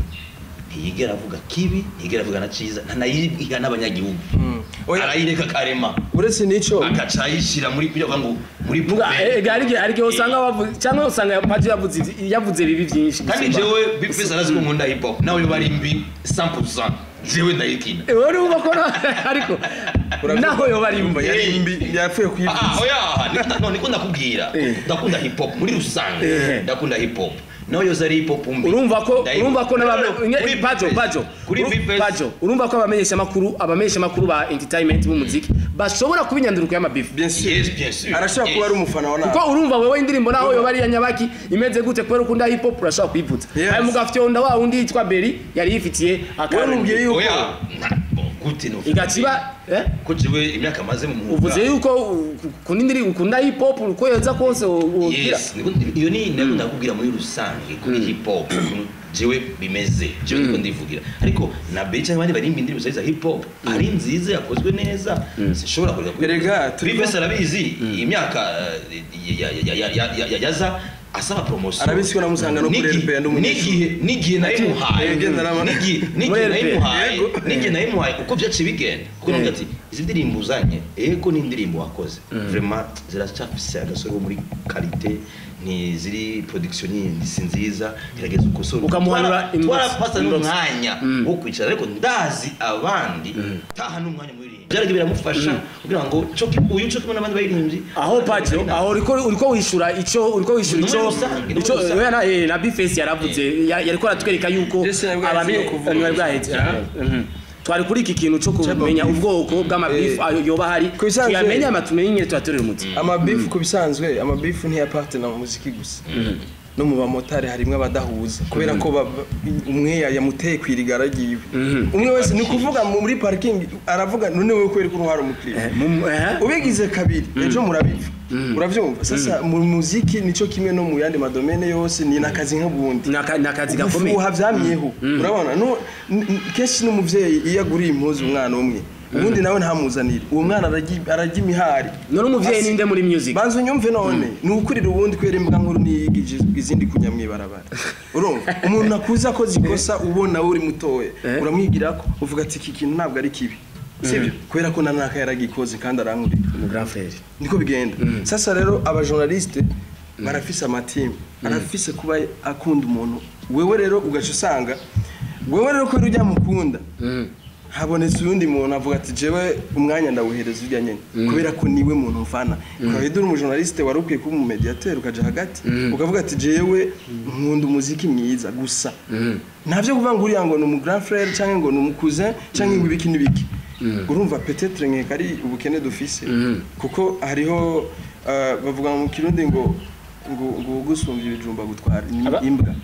ntiyigera avuga kibi ntiyigera avuga na ciza ntanayiga n'abanyagihugu arayireka karema uretse nico akacayishira muri kugira ngo muri arige usanga bavuze cyangwa usanga Pajo yavuze bibi byinshi kandi jewe bifeza arazi ko nkunda hip hop nawe bari mbi 100% jewe ndayikina wowe urumva ko ariko naho yo bari mbi yari mbi yapfuye kwivuza oya none ko ndakubwira ndakunda hip hop muri rusange ndakunda hip hop nawe yoza ari hip hop mbi urumva ko Pajo urumva ko abamenyesha makuru ba entertainment b'umuziki bashobora kubinyanduruka y'amabifu bien sûr arashaka kuba ari umufana wa nawe kuko urumva wewe indirimbo naho yo bari ya nyabaki imeze gute kubera ukunda hip hop urashaka kuyivuza ayo mugafyonda wa undi yitwa Beri yari yifitiye akanubwiye yuko gute no igaciba ko jiwe imyaka maze mu mwuga uvuze yuko kunindiri ukunda hip hop uko yoza kose ugira iyo ni ndakubwira muri rusange kuri hip hop jiwe bimeze jiwe niko ndivugira ariko na Beri cyangwa abandi bari indirimbo za hip hop ari nziza yakozwe neza sishobora kureka kurega Bifesa arabizi imyaka yaza asaba promotion arabisiko namusanga no kuri RP nigihe nayimuhaye uko byaci bigenda kuko ngira ati izi ndirimbo uzanye ego ni indirimbo wakoze vraiment ziracafise agasoro muri qualité ni ziri production ni sinziza irageza ukosoro ukamuhanura twarapasa n'umwanya wo kwicara ariko ndazi abandi taha n'umwanya muri byarage biramufasha kugira ngo uyu cyo kimwe n'abandi bayirimbyi aho Pajo aho uriko wishura ico na Bifesa yaravuze yariko aratwereka yuko abantu bwahetse twari kuri iki kintu cyo kumenya ubwoko bw'amabifu yoba hari tuyamenya amatumenye nyine twatorera umuti amabifu kubisanzwe amabifu ntiyaparte mu muziki gusa no mu bamotari harimwe abadahuza kubera ko umwe yamuteye kwirigara giwe umwe wese ni kuvuga muri parking aravuga none wewe kweri ko uruhara umukiriya ubigize kabiri ejo murabiva uravyumva sasa mu muziki nico kimwe no mu yandi madomene yose ni nakazi nk'ubundi nakazi gakomeye uha vyamyeho urabona no keshi n'umuvyeyi iyo aguriye impuzu umwana umwe ubundi nawe ntamuzanira uwo mwana arajya imihari none umuvyeyi ninde muri music banzo nyumve none nukurira ubundi kwera imbwa nkuru niyigije izindi kunyamwibarabara urumva umuntu nakuza ko zikosa ubona uri mutoye uramwigirako uvuga ati iki kintu ntabwo ari kibi sibyo kubera ko nanaka yaragikoze kandi arankuri mu grand frère niko bigenda sasa rero aba journaliste barafise amateam arafise kuba akunda umuntu wewe rero ugaca usanga wewe rero ko ujya mukunda habonetse undi muntu avuga ati jewe umwanya ndawuhereza urya nyene kubera ko niwe muntu mfana ukaba uri umujournaliste wari ukwiye kuba umumediateur ukaja hagati ukavuga ati jewe nkunda umuziki mwiza gusa ntavyo kuvuga ngo uriya ngo ni umu grand frère canke ngo ni umu cousin canke ngo ibiki n'ibiki urumva peut-être nkeka ari ubukene dufise kuko hariho bavuga mu kirundi ngo gusumvya ibijumba gutwara imbwa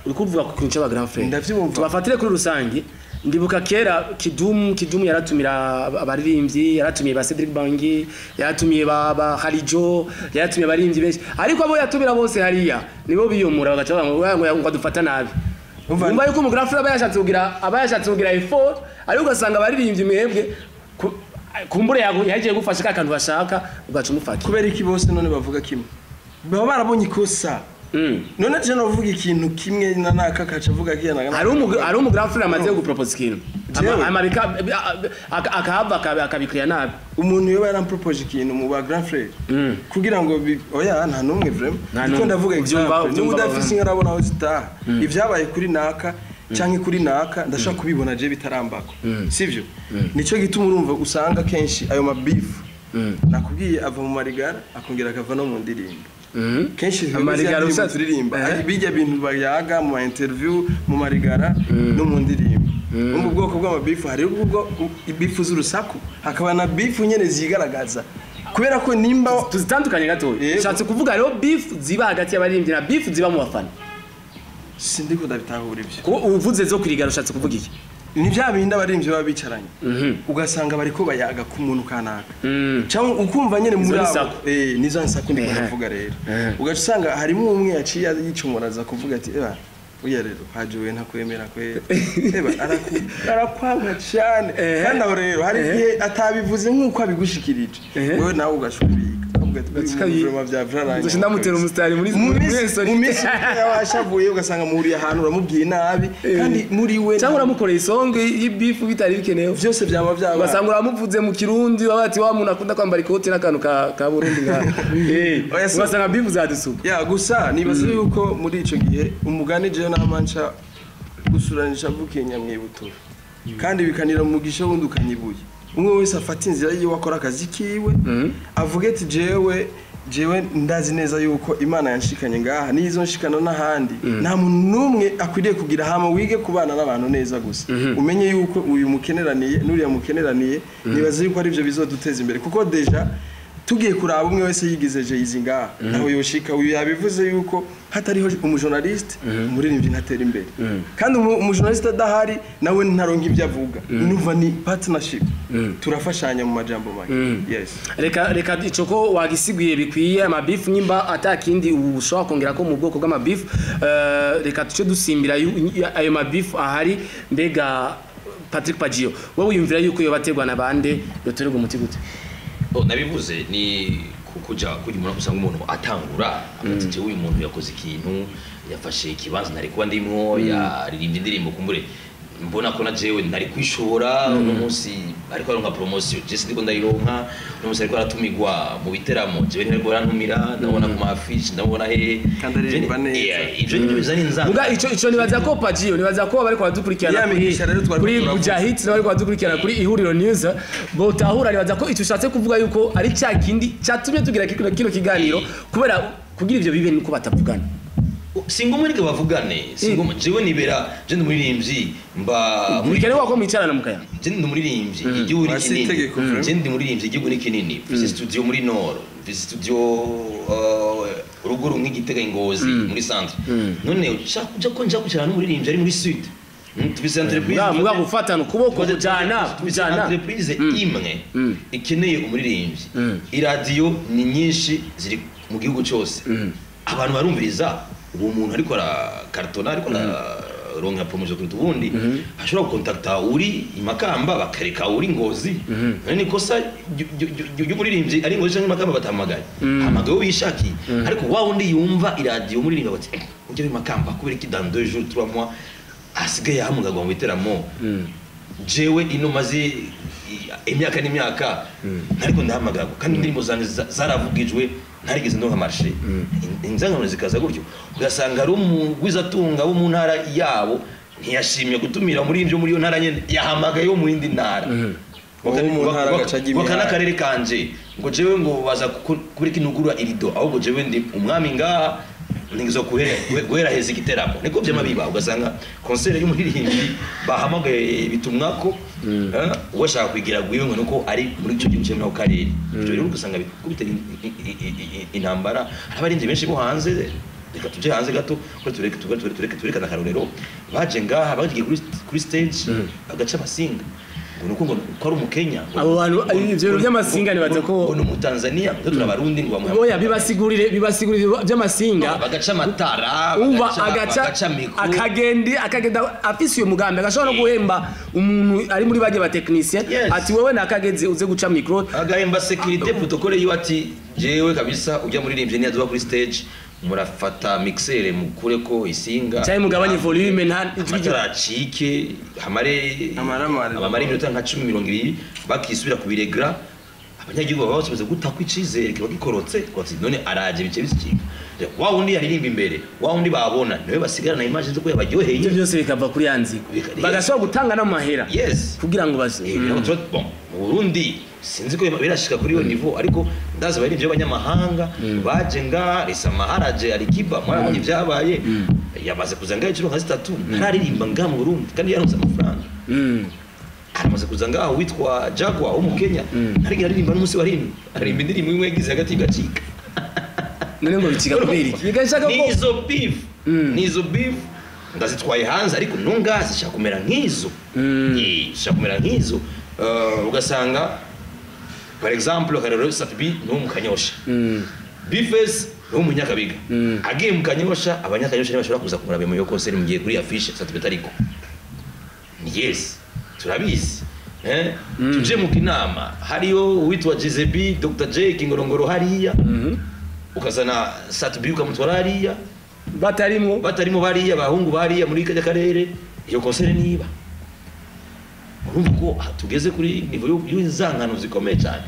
uri kuvuga ku kintu cy'aba grand frère ndavyumva tubafatire kuri rusangi ndibuka kera Kidumu yaratumira abaririmbyi yaratumiye ba Cedric Bangi yaratumiye ba Halijo yaratumiye abaririmbyi benshi ariko abo yatumira bose hariya nibo biyomura bagaca ngo dufata nabi umva yuko mu grand frère abayashatse kugira effort ariko ugasanga abaririmbyi mwebwe kumbure yagiye gufasha kakantu bashaka ugaca umufata kubera iki bose none bavuga kimwe baba barabonye ikosa none je no vuga ikintu kimwe na naka kaca avuga kiyana ari umu grand frère amaze gupropose ikintu amabika akahava akabikira nabi umuntu yoba yarampropose ikintu mu ba grand frère kugira ngo oya nta numwe vraiment niko ndavuga example n'ubu dafisi ngarabona aho zitaha ivyabaye kuri naka canke kuri naka ndashaka kubibona je bitarambako sivyo nico gituma urumva usanga kenshi ayo mabifu nakubwiye ava mu marigara akongera akava no mu ndirimbo kenshi amarigara usaturirimba bijya bintu bayaga mu interview mu marigara no mu ndirimbo mu bwoko bw'amabifu hari ubwo ibifu z'urusaku hakaba na bifu nyene zigaragaza kubera ko nimba tuzitandukanye gato shatse kuvuga rero beef ziba hagati y'abaririmbyi na beef ziba mu bafana sindiko ndabitahura ibyo ko uvuze zo kurigara ushatse kuvuga iki ni bya bindi abaririmbyi baba bicaranye ugasanga bariko bayaga ku muntu kanaka cyangwa ukumva nyene muri abo nizo nsako ndiko ndavuga rero ugaca usanga harimo umwe yaciye yicumuraza kuvuga ati uya rero hajuwe ntakwemera kwe arakwanga cyane kandi aho rero hari igihe atabivuze nk'uko abigushikirije wewe nawe ugashubika ndamutera umusitari muri minsi yawashavuye ugasanga muhuriye ahantu uramubwiye nabi kandi muri we cyangwa uramukoreye isonge y'ibifu bitari bikenewe byose byaba byaba ugasanga uramuvuze mu kirundi babati wa muntu akunda kwambara ikoti n'akantu ka Burundi ugasanga bifu zadusuka gusa nibaza yuko muri ico gihe umugani je n'amanca gusuranisha bukenya mwibutura kandi bikanira mu gisho wundi ukanyibuye umwe wese afata inzira yiwe akora akazi kiwe avuga ati jewe ndazi neza yuko Imana yanshikanye ngaha nizo nshikana n'ahandi nta muntu numwe akwiriye kugira hama wige kubana n'abantu neza gusa umenye yuko uyu mukeneraniye n'uriya mukeneraniye nibaze yuko ari byo bizoduteza imbere kuko deja tugiye kuraba umwe wese yigizeje izi ngaha naho yoshika uyu yabivuze yuko hatariho umujournaliste umuririmbyi ntatera imbere kandi umujournaliste adahari nawe ntaronka ibyo avuga numva ni partnership turafashanya mu majambo make yes reka ico ko wagisiguye bikwiye amabifu nyimba atakindi ushobora kongera ko mu bwoko bw'amabifu reka tuce dusimbira ayo mabifu ahari mbega Patrick Pagio wowe uyumvira yuko yo bategwa na bande yotorega umuti gute nabivuze ni kuja umuntu usanga umuntu atangura amatije uyu muntu yakoze ikintu yafashe ikibanza ntari kuba ndimwo yaririmbye indirimbo kumbure mbona ko na jewe ntari kwishora no munsi ariko aronka promotion je sindiko ndayironka no munsi ariko aratumigwa mu biteramo jewe ntari gurantumira ndabona ku mafiche ndabona ivyo ni bizani nzanga muga ico nibaza ko Pagio nibaza ko bari kwadukurikirana kuri Bujahit bari kwadukurikirana kuri Ihuriro News bo tahura nibaza ko ico ushatse kuvuga yuko ari cya kindi cyatumye tugira kino kiganiro kubera kugira ivyo bibe niko batavugana singomwe nike bavugane singomwe jewe nibera je ndumuririmbyi mba muri kene wako mwicarana mukaya je ndumuririmbyi igihugu ni kinini je ndumuririmbyi igihugu ni kinini mfise studio muri Nord mfise studio uruguru nk'Igitega Ingozi muri centre none uja ko nja kucara n'umuririmbyi ari muri Sud tubise entreprise muga gufatana ukuboko kujana entreprise imwe ikeneye umuririmbyi iradio ni nyinshi ziri mu gihugu cyose abantu barumviriza uwo muntu ariko arakartona ariko ronka promotion kuri tubundi ashobora gukontakta uri imakamba bakareka uri Ngozi nani kosa y'umuririmbyi ari Ngozi cyangwa imakamba batamagaye amagayo bishaki ariko wa wundi yumva iradio umuririmbyi bati ujye imakamba kubera iki dans 2 jours 3 mois asigaye hamugagwa mu biteramo jewe ino maze imyaka n'imyaka ariko ndahamagagwa kandi indirimbo zanjye zaravugijwe ntarigeze ndonka marché inzangano zikaza gutyo ugasanga ari umugwizatunga wo mu ntara yabo ntiyashimye gutumira muri ivyo muri yo ntara nyene yahamagaye yo mu yindi ntara wakana karere kanje ngo jewe ngo baza kureka inugura irido ahubwo jewe ndi umwami ngaha ningizo guhera heza igiteramo niko vyama biba ugasanga concert y'umuririmbi bahamagaye bitumwako washaka kwigira gwiwe nuko ari muri ico gice mu karere ivyo rero ugasanga bikubitera intambara abarinzi benshi bo hanze reka tuje hanze gato ko tureke na karorero baje ngaha bagiye kuri stage agaca amasinga nuko ngo ari umukenya abo bantu ivyo by'amasinga nibaza ko no mu Tanzania ngo turabarundi ngo bamwe oya bibasigurire by'amasinga bagaca amatara agaca akagenda afise uyo mugambi agashobora no guhemba umuntu ari muri baje ba technicien ati wewe nakageze uze guca micro agahemba security protocole yiwe ati jewe kabisa ujya muri rimvye ni azuba kuri stage murafata mixere mukure ko isinga cyane mugabanye volume nta ataracike amare minota nka 10-20 bakisubira kubiregra abanyagihugu baba basubiza gutakwicizere bagikorotse kwati none araje bice bisikinga wa wundi yaririmba imbere wa wundi babona niwe basigarana image zo ko yabaryoheye ibyo byose bikava kuri yanzi bagashobora gutanga n'amahera kugira ngo baze bon Burundi sinzi ko birashika kuri yo niveau ariko ndaza bari byo abanyamahanga baje nga risamaharaje Alikiba mwarabonye byabaye yamaze kuzanga iciro nka 3 araririmba nga mu Burundi kandi yaronse amafaranga aramaze kuzanga witwa Jaguar wo mu Kenya ariko aririmba n'umunsi wa rimwe aririmba indirimbo imwe yagize hagati gacika none ngo bikiga kubiri bigashaka ko nizo beef ndazitwaye hanze ariko nungazi shakumera nkizo shakumera nkizo ugasanga par exemple karero Satbi no mu Kanyosha Bifes no mu Nyakabiga agiye mu Kanyosha abanyakanyosha bashobora kuza kumuraba mu yo concert mu gihe kuri affiche Satbi tariko yes turabizi tuje mu kinama hariyo witwa Jizebi Dr J Kingorongoro hariya ukazana Satbi ukamutwara hariya batarimo bariya bahungu bariya muri kajya karere iyo concert niba urumva ko tugeze kuri niveau y'inzangano zikomeye cyane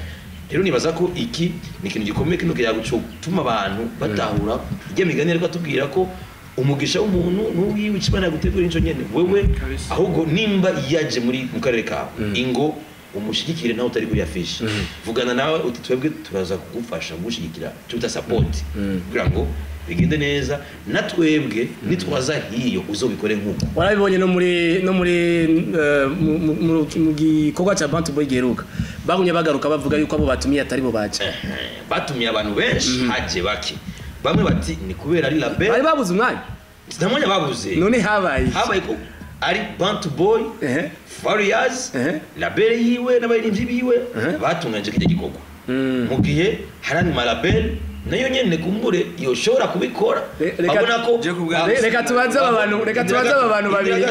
rero nibaza ko iki ni ikintu gikomeye kino cyagutuma abantu batahura ijya miganire ko atubwira ko umugisha w'umuntu n'uwiwe ikibana gutegura inco nyene wewe ahubwo nimba yaje muri mu karere kawe ingo umushigikire nawe utari kuri affiche vugana nawe uti twebwe turaza kugufasha gushigikira cyo support kugira ngo bigende neza natwebwe nitwaza hiyo uzobikore nkuko warabibonye no muri mu gikorwa cya Bantu Boy geruka bagumye bagaruka bavuga yuko abo batumiye atari bo baje batumiye abantu benshi haje bake bamwe bati ni kubera ari label bari babuze umwanya sinamanya babuze none habaye ko ari Bantu Boy Farias label yiwe n'abaririmbyi biwe batunganje kijya gikorwa mu gihe harani malabel nayo nyene kumbure yoshobora kubikora babona ko reka tubaze aba bantu babiri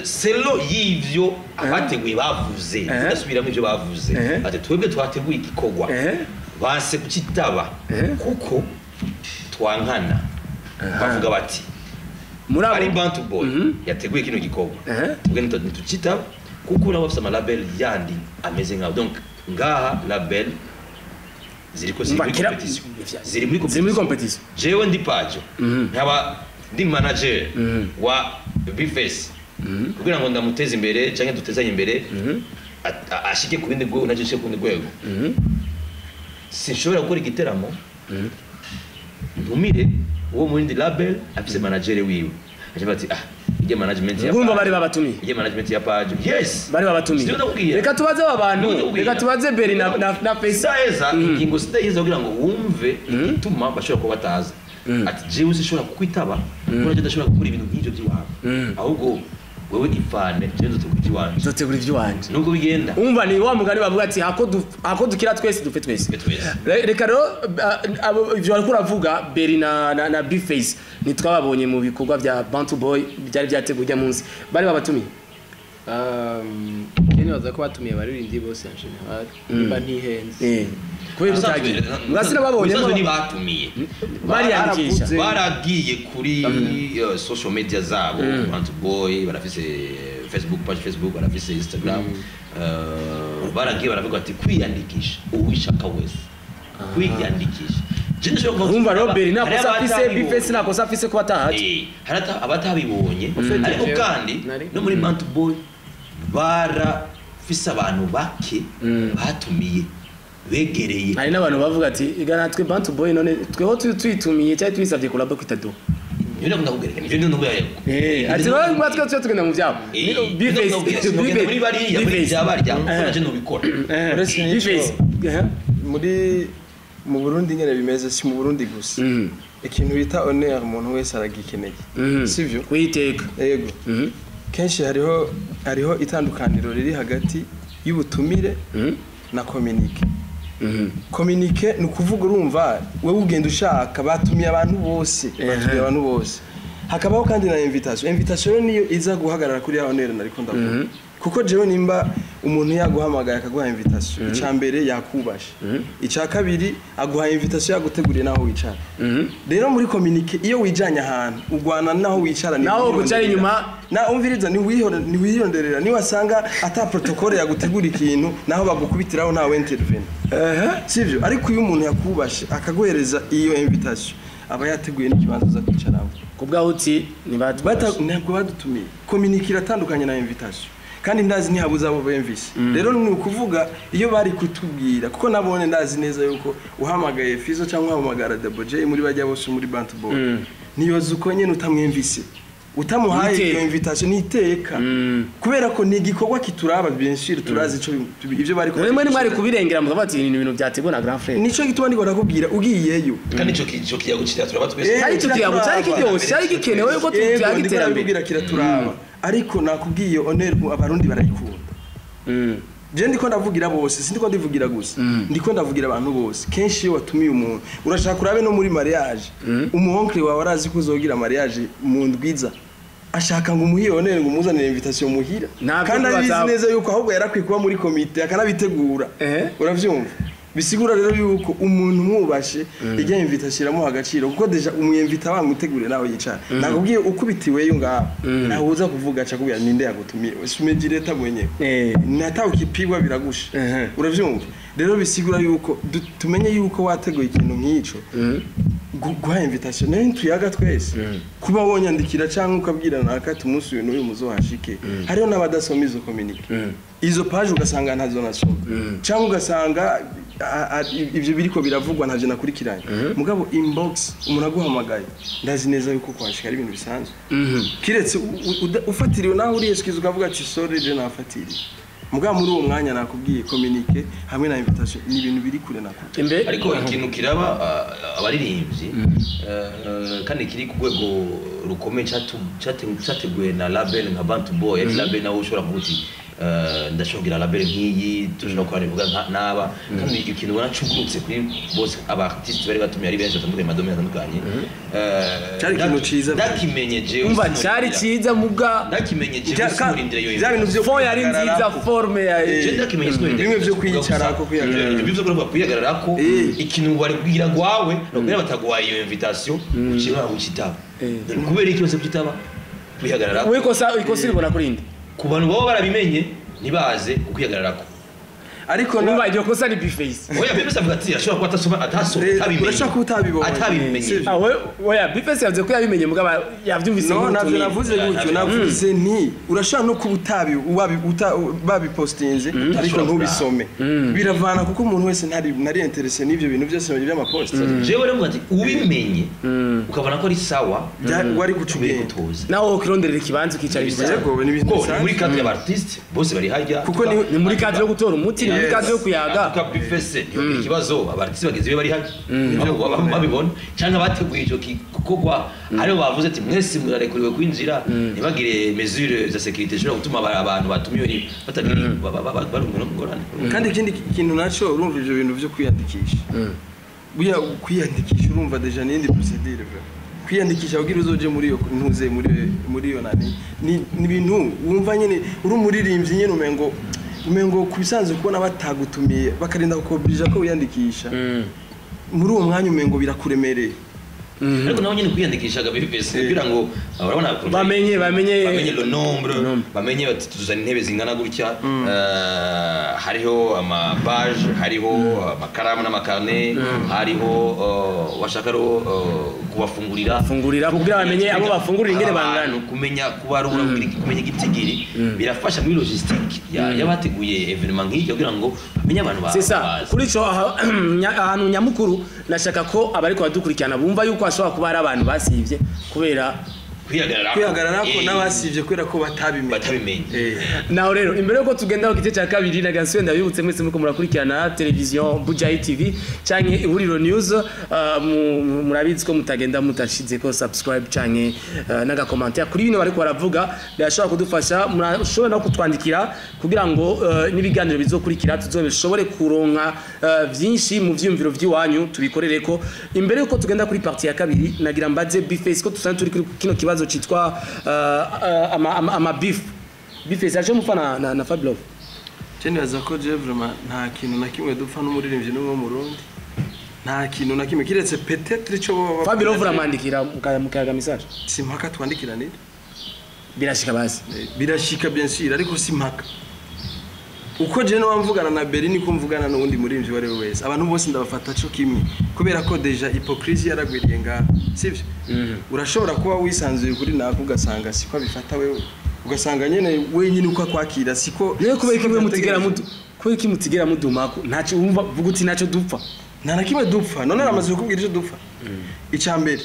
selo yivyo abateguye bavuze ndasubiramo ivyo bavuze ati twebwe twateguye igikorwa base kucitaba kuko twankana bavuga bati ari Bantu Boy yateguye kino gikorwa twebwe ntitucitaba kuko nabo bafite label yandi ameze nka donc ngaha label ziri muri competition jewe ndi pajo nkaba ndi manager wa Bface kugira ngo ndamuteze imbere canke dutezanye imbere ashike ku bindi rwego naje nshike ku bindi rwego sinshobora gukora igiteramo ntumire uwo muri ndi label afise manager wiwe aje bati ije management ya Ngumva bari babatumiye ije management ya Pajo yes bari babatumiye reka tubaze aba bantu reka tubaze Beri na Face eza ingingo sitayiza kugira ngo wumve igituma bashobora kuba bataza ati jewe sishobora kukwitaba kuko ndashobora gukora ibintu nk'ibyo by'iwabo ahubwo wewe ifane cyenzo tukujiwanje zotegura ivy'uwanje nuko bigenda umva ni wa mugani bavuga ati hako dukira twese dupfe twese reka rero ivyo ariko uravuga Beri na Bface nitwababonye mu bikorwa bya Bantu Boy byari byateguye munsi bari babatumiye Kene baza ko batumiye baririmbyi bose en general niba ntihenze kubera utagiye mwasina babonye ni batumiye baragiye kuri social media zabo Bantu Boy barafise Facebook barafise Instagram baragiye baravuga ati kwiyandikisha uwishaka wese kwiyandikisha urumva Robert nakosa afise bifese nakosa afise ko batahaje harata abatabibonye ariko kandi no muri Bantu Boy barafise abantu bake batumiye begereye hari n'abantu bavuga ati igana twe Bantu Boy none tweho twitumiye cyari twisavye collab ko itado Nyo ndakugereka nivyo ndo ndubya yego ati rero mwatwe twe tugenda mu byabo bifese muri bariya muri byabarya naje no bikora bifese muri mu Burundi ngene bimeze si mu Burundi gusa ikintu bita honneur umuntu wese aragikeneye sivyo kuyiteka yego kenshi hariho itandukaniro riri hagati y'ubutumire na communique communique ni ukuvuga urumva wewe ugenda ushaka batumiye abantu bose hakabaho kandi na invitation niyo iza guhagarara kuri ya honneur nariko ndavuga kuko jewe nimba umuntu yaguhamagaye akaguha invitation icambere yakubasha ica kabiri aguha invitation yaguteguriye naho wicara rero muri communique iyo wijanye ahantu ugwana naho wicara naho gucara inyuma na umviriza ni wihonderera ni wasanga ata protocole yagutegura ikintu naho bagukubitiraho ntawe intervene sivyo ariko iyo umuntu yakubashe akaguhereza iyo invitation aba yateguye n'ikibanza za kwicaramo kubwa uti ntabwo badutumiye communique iratandukanye na invitation kandi ndazi ntihabuza abo bemvise rero ni ukuvuga iyo bari kutubwira kuko nabone ndazi neza yuko uhamagaye Fizo cyangwa uhamagara Double J muri bajya bose muri Bantu Boy niyoza uko nyene utamwemvise utamuhaye iyo invitation niteka kubera ko ni igikorwa kituraba bien sûr turazi ico ivyo bari ko ni mwari kubirengera mu bati ni ibintu byategwa na Grand Frère nico gituma ndi barakubwira ugiyeyo kandi ico kiyagucira turaba twese hari ico kiyagucira kiryoshe hari gikenewe yuko tugitera mbere kiraturaba ariko nakubwiye honneur abarundi barayikunda je ndiko ndavugira bose sindiko ndivugira gusa ndiko ndavugira abantu bose kenshi iyo watumiye umuntu urashaka kurabe no muri mariage umuonkle wawe arazi ko uzogira mariage mu ndwiza ashaka ngo umuhiye honneur ngo muzanire invitation muhira kandi abizi neza yuko ahubwo yarakwiye kuba muri komite akanabitegura uravyumva bisigura rero yuko umuntu mwubashe ijya invitation iramuha agaciro kuko deja umwemvita wamutegure naho yicara nakubwiye ukubitiweyo ngaho naho uza kuvuga aca kubya ninde yagutumiye usumegire tabonye nataho kipigwa biragusha uravyumva rero bisigura yuko tumenye yuko wateguye ikintu nk'ico guha invitation nayo tuyaga twese kuba wonyandikira cyangwa ukabwira nakati umunsi uyu muzohashike hariho n'abadasoma izo communique izo page ugasanga ntazo nasoma cyangwa ugasanga ivyo biriko biravugwa ntaje nakurikiranye mugabo inbox umuntu aguhamagaye ndazi neza yuko kwashika ari ibintu bisanzwe kiretse ufatiriwe naho uri eskize ukavuga ati sorry je nafatiriye mugabo muri uwo mwanya nakubwiye communique hamwe na invitation ni ibintu biri kure nakubwiye ariko ikintu kiraba abaririmbyi kandi kiri ku rwego rukomeye cyateguwe na label nka Bantu Boy ari label nawe ushobora kuvuga ndashobora label nk'iyi tushobora kwarivuga naba kandi ikintu ubona cugurutse kuri bose aba artiste bari batumiye ari benshi batandukanye madomene atandukanye cyari ikintu ciza ndakimenyeje umva cyari ciza muga ndakimenyeje urindira yo bya bintu byo fo yari nziza forme ya ndakimenyeje bimwe byo kwicara ko kwihagarara bivyo kuvuga kwihagarara ko ikintu bari kugira gwawe nobera bataguhaye iyo invitation ukira ukitaba kubera iki bose kutaba kwihagarara we ikosa ribona kurinde ku bantu baba barabimenye ntibaze kukwihagararako ariko numva iryo kosa ni Bface oya Bface avuga ati ashobora kuba atasoma atabimenye urashaka utabimenye oya Bface yavuze ko yabimenye mugaba yavyumvise no navyo navuze gutyo navuze nti urashaka no kuba babipostinze ariko ntubisome biravana kuko umuntu wese ntari interesse n'ivyo bintu byose mu by'amapost jewe rero ngati ubimenye ukabona ko ari sawa wari gucubira naho ukironderera ikibanza ukicara yego ni ibintu bisanzwe muri cadre y'abartiste bose bari hajya kuko ni muri cadre yo gutora umuti muri cadre yo kuyaga kuko Bface ikibazo abartiste bageze bari hajya babibona cyangwa bateguye ico kikogwa aribo bavuze ati mwese murarekuriwe kwinjira ntibagire mesure za sécurité cyo gutuma abantu batumiwe ni batagira barumwe ngorane kandi ikindi kintu naco urumva ivyo bintu byo kwiyandikisha buya kwiyandikisha urumva deja n'indi procedure kwiyandikisha ugira uzoje muri yo ntuze muri yo nani ni bintu wumva nyene uri umuririmbyi nyene umengo kubisanzwe kubona batagutumiye bakarinda kukobrija ko wiyandikisha muri uwo mwanya umengo birakuremereye ariko naho nyine kwiyandikishaga bifese kugira ngo urabona bamenye le nombre bamenye bati tuzana intebe zingana gutya hariho ama page hariho amakaramu n'amakarne hariho washaka kubafungurira kugira bamenye abo bafungurira ingene bangana kumenya kubarura kumenya gitigiri birafasha muri logistique yabateguye evenement nk'icyo kugira ngo bamenye abantu c'est ça kuri cyo ahantu nyamukuru nashaka ko abari kwadukurikirana bumva yuko ashobora kuba ari abantu basivye kubera kwihagarara ko n'abasivye kubera ko batabimenye naho rero imbere yuko tugenda ku gice cya kabiri na Gansuye ndabibutse mwese muko murakurikirana televiziyo Bujayi TV canke Ihuriro News murabizi ko mutagenda mutashize ko subscribe canke naga commentaire kuri bino bariko baravuga birashobora kudufasha murashobora no kutwandikira kugira ngo nibiganiro bizokurikira tuzobishobore kuronka byinshi mu vyumviro vy'iwanyu tubikorere ko imbere yuko tugenda kuri partie ya kabiri nagira mbaze Bface ko tusanzwe turi kuri kino kibazo chitwa ama beef yaje mufana na Fabio cyane yaza ko je vraiment nta kintu na kimwe dupfa n'umuririmbyi n'umwe mu Burundi nta kintu na kimwe kiretse peut-être cyo Fabio uramandikira mukaga message simpaka twandikirane birashika basi birashika bien sûr ariko simpaka uko je no wamvugana na Beri niko mvugana n'undi muririmbyi wari wese abantu bose ndabafata cyo kimwe kubera ko deja hypocrisie yaragwiriye nga sivyo urashobora kuba wisanzuye kuri nako ugasanga siko bifata wewe ugasanga nyene wenyine uko kwakira siko rero kubera kimwe mutigera mudumako ntaco wumva vuga uti naco dupfa nta nakimwe dupfa none aramaze kukubwira icyo dupfa icambere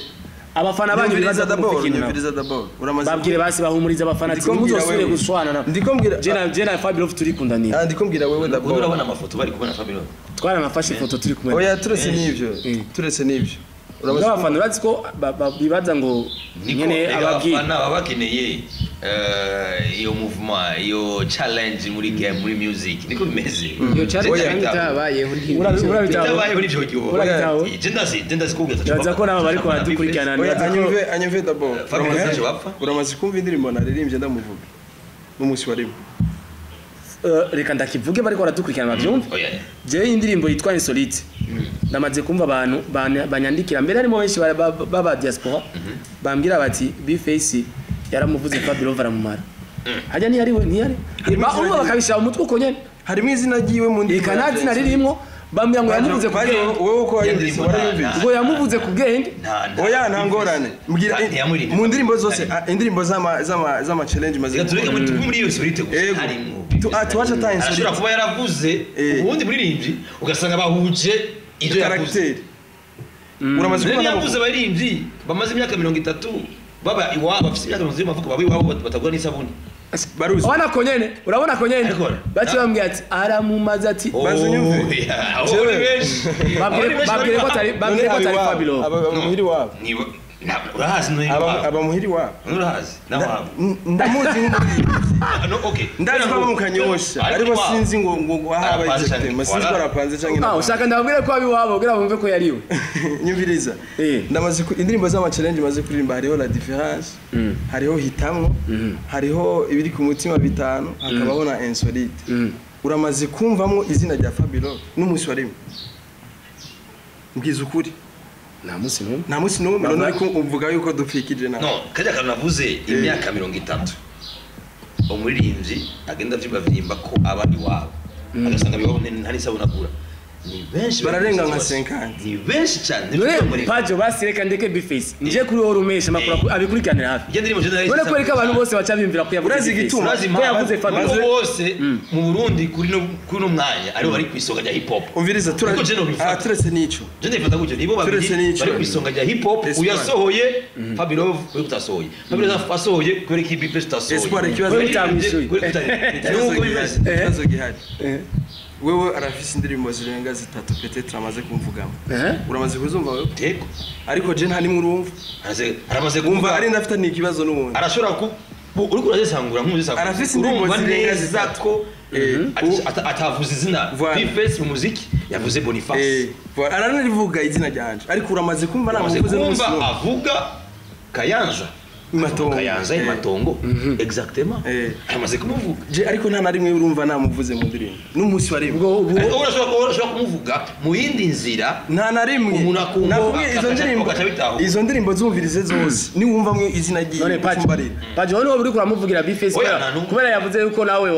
abafana banyu bibaza d'abord uramaze babwire basi bahumuriza abafana ati muzosubire guswana ndikombwira jena Fabio turikundaniye ndikombwira wewe d'abord urabona amafoto bari kubona Fabio twaranafashe ifoto turi kumwe oya turese n'ivyo urabafana urazi ko bibaza ngo nyene abafana babakeneye iyo movement iyo challenge muri game muri music niko bimeze iyo challenge itabaye itabaye muri cyo gihe jenda sikubwira cyo ko nabo bari ko badukurikirana anyumve d'abord uramaze kumva indirimbo naririmbye ndamuvuga n'umunsi wa rimwe reka ndakivuge bariko baradukurikirana bavyumva je indirimbo yitwa Insolite ndamaze kumva abantu banyandikira mbere harimo benshi baba diaspora bambwira bati Bface yaramuvuze Fabio baramumara hajya ntiyari umwe bakabisha umutwe uko nyene harimo izina giwe mu ndi kanazi naririmo bambwira ngo yamuvuze ku bwenge wowe uko wayumvise warayumvise ngo yamuvuze ku bwenge oya nta ngorane mbwira mu ndirimbo zose indirimbo zama challenge maze tureke muri iyo Insolite harimo tuwacha ta Insolite ashobora kuba yaravuze ubundi muririmbyi ugasanga bahuje ibyo yavuze uramaze kubona yavuze baririmbyi bamaze imyaka 30 baba iwabo bafite imyaka 30 bavuga baba iwabo batagura n'isabuni baruzi wana konyene urabona konyene bati bambwiye ati aramumaza ati bazunyumve babwire ko atari Fabio abamuhiri wabo urahazi no abamuhiri wabo urahazi nawe ndamuzi no okay ndazi ko mukanyosha ariko sinzi ngo haba exactement sinzi ko arapanze canke ushaka ndabwire ko abiwabo kugira bumve ko yariwe nyumviriza ndamaze indirimbo z'ama challenge maze kuririmba hariho la différence hariho hitamwo hariho ibiri ku mutima bitanu hakabaho na Insolite uramaze kumvamwo izina rya Fabio n'umunsi wa rimwe mbwiza ukuri nta musi n'umwe none ariko umvuga yuko dupfikije nawe no kajya kanavuze imyaka 30 umuririmbyi agenda vyimba ko aba iwabo agasanga biwabo ntari sabunagura ni benshi bararenga nka 50 ni benshi cyane pajo basireka ndeke Bface nje kuri wo rumesha makuru abikurikiranira hafi je ndimo journalist none kwereka abantu bose baca bimvira ko yavuze igituma ko yavuze Fabio bose mu Burundi kuri no mwanya ari bari kwisonga rya hip hop umviriza turetse nico je ndifata gutyo nibo babiri bari kwisonga rya hip hop uyasohoye Fabio we kutasohoye Fabio zafasohoye kuri ki Bface tasohoye espoir kibazo kitamwishuye kibazo gihari wewe arafise indirimbo zirenga 3 peut-être amaze kumvugamo uramaze kuzumva wewe teko ariko je nta nimwe urumva aramaze kumva ari ndafite ni kibazo n'ubundi arashobora ku uri kurazesangura nk'uzesangura arafise indirimbo zirenga zako atavuze izina Bface mu muziki yavuze Boniface aranarivuga izina ryanje ariko uramaze kumva nta muvuze n'umunsi avuga Kayanja Matongo. Kayanza Matongo exactement amaze kumuvuga je ariko nta na rimwe urumva namuvuze mu ndirimbo n'umunsi wari urashobora kumuvuga mu yindi nzira nta na rimwe umuntu akumva izo ndirimbo zumvirize zose ni wumva mwe izina giye none paje wowe uri kuramuvugira Bface kubera yavuze yuko nawe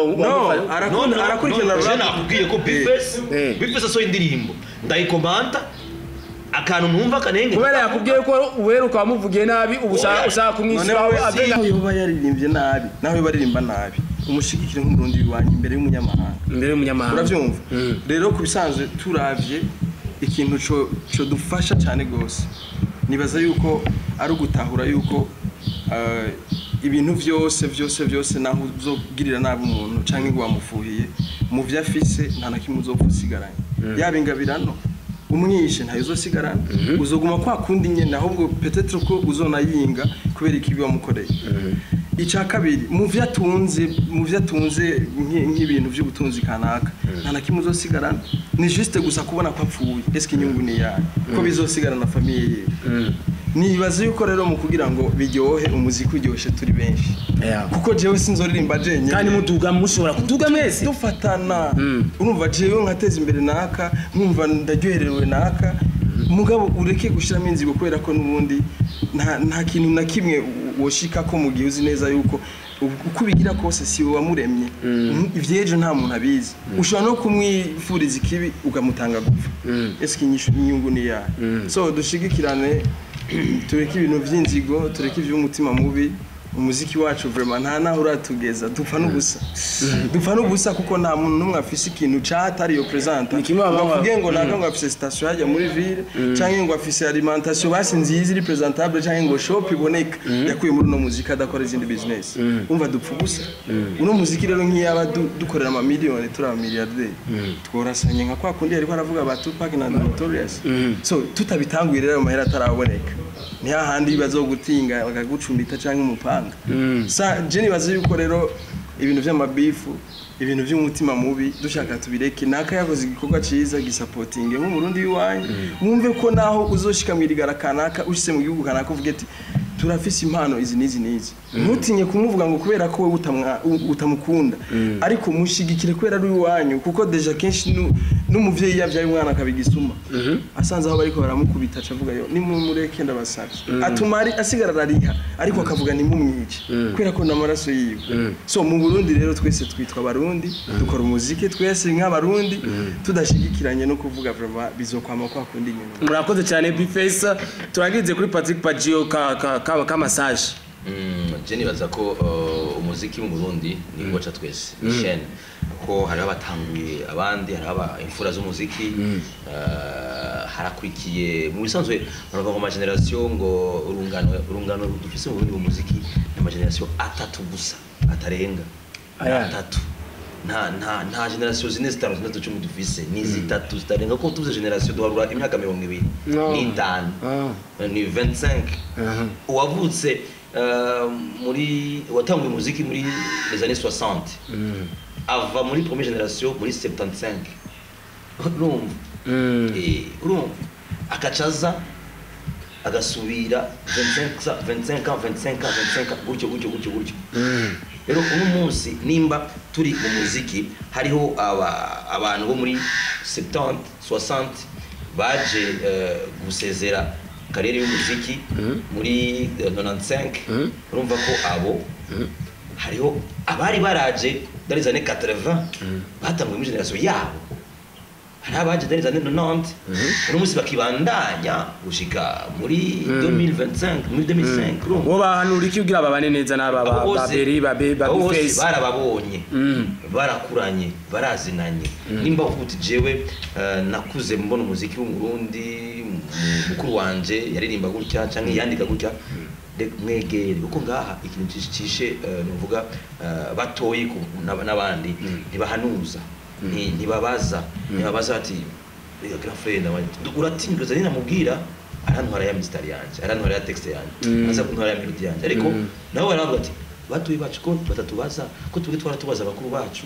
arakurikirana je nakubwiye ko Bface so indirimbo ndayikomanta akantu numva kanenge kubera yakubwiye ko uheruka wamuvugiye nabi ushaka kumwishyura nawe yoba yaririmbye nabi nawe baririmba nabi umushigikire nk'umurundi wanyu imbere y'umunyamahanga uravyumva rero kubisanzwe turavye ikintu cyo dufasha cyane gose nibaza yuko ari ugutahura yuko ibintu byose naho uzogirira nabi umuntu canke ngo wamufuhiye mu vyafise nta na kimwe uzopfusigaranye yaba ingabirano umwishe ntayo uzosigarana uzoguma kwa kundi nyene ahubwo peut-être ko uzonayinga kubera ikibi wamukoreye ica kabiri mu vyatunze nk'ibintu by'ubutunzi kanaka nta na kimwe uzosigarana ni juste gusa kubona ko apfuye eske inyungu ni yayo ko bizosigarana na famille ye nibaze yuko rero mu kugira ngo biryohe umuziki uryoshe turi benshi kuko jewe sinzoririmba jenye kandi muduga mushobora kuduga mwese dufatana urumva jewe nkateza imbere naka nkumva ndaryoherewe naka mugabo ureke gushiramo inzigo kubera ko nubundi nta kintu na kimwe woshika ko mu gihe uzi neza yuko uko bigira kose si wamuremye ivyejo nta muntu abizi ushobora no kumwifuriza ikibi ukamutanga gupfa eske inyungu ni yayo so dushigikirane tureke ibintu by'inzigo tureke iby'umutima mubi umuziki wacu vraiment nta naho uratugeza dupfa n'ubusa kuko nta muntu n'umwe afise ikintu catari yo presenta bavuge ngo naka ngo afise station hajya muri ville canke ngo afise alimentation basi nziza iri presentable canke ngo shop iboneka yakuye muri no muziki adakora izindi business umva dupfa ubusa uno muziki rero nk'iyaba dukorera ama miliyoni turi aba milliardaire tworasanye nka kwa kundi ariko aravuga ba Tupac na Notorious so tutabitanguye rero amahera ataraboneka ni hahandi bazogutinga bakagucumbita canke umupanga sa jeni bazi yuko rero ibintu by'amabifu ibintu by'umutima mubi dushaka tubireke naka yakoze igikorwa ciza gisupportinge mu Burundi yiwanyu mwumve ko naho uzoshika mwirigara kanaka ushise mu gihugu kanaka uvuge ati turafise impano izi ntutinye kumuvuga ngo kubera ko we utamukunda ariko mushigikire kubera ari iwanyu kuko deja kenshi n'umuvyeyi yavyaye umwana akabigisuma asanze aho bariko baramukubita acavuga yo nimumureke ndabasavye atumari asigarara ariha ariko akavuga nimumwice kubera ko n'amaraso yiwe so mu Burundi rero twese twitwa abarundi dukora umuziki twese nk'abarundi tudashigikiranye no kuvuga vraiment bizokwama kwa kundi nyine murakoze cyane Bface turagize kuri Patrick Pagio ka massage Jenny baza ko umuziki mu Burundi ni ngoca twese ni chaîne ko hari abatanguye abandi hari aba imfura z'umuziki harakurikiye mu bisanzwe baravuga ngo generation ngo urungano dufise mu Burundi mu muziki na generation atatu gusa atarenga atatu nta generation zine zitanu zine cumi dufise ni zitatu zitarenga ko tuvuze generation duharura imyaka 20 n'itanu ni 25 uwavutse muri watanguye umuziki muri les années 60 ava muri première génération muri 75 urumva akacaza agasubira 25 gutyo rero uno munsi nimba turi mu muziki hariho abantu bo muri 70 60 baje gusezera karere y'umuziki muri 95 urumva ko abo hariho abari baraje dans les années 80 batanguye muri generation yabo hari abaje dans les années 90 uno munsi bakibandanya gushika muri 2025 muri 2005 bo bahanura iki kugira babane neza n'aba baberi Bface barababonye barakuranye barazinanye nimba uvuga jewe nakuze mbona umuziki w'u Burundi mukuru wanje yaririmba gutya canke yandika gutya mwegere uko ngaha ikintu cishe nuvuga batoyi n'abandi ntibahanuza ntibabaza ati grand frère uratinduza nina mubwira arantwara ya mystère yanje arantwara ya texte yanje aza kuntwara ya melody yanje ariko nawe baravuga ati batuye bacu ko batatubaza ko turi twaratubaza abakuru bacu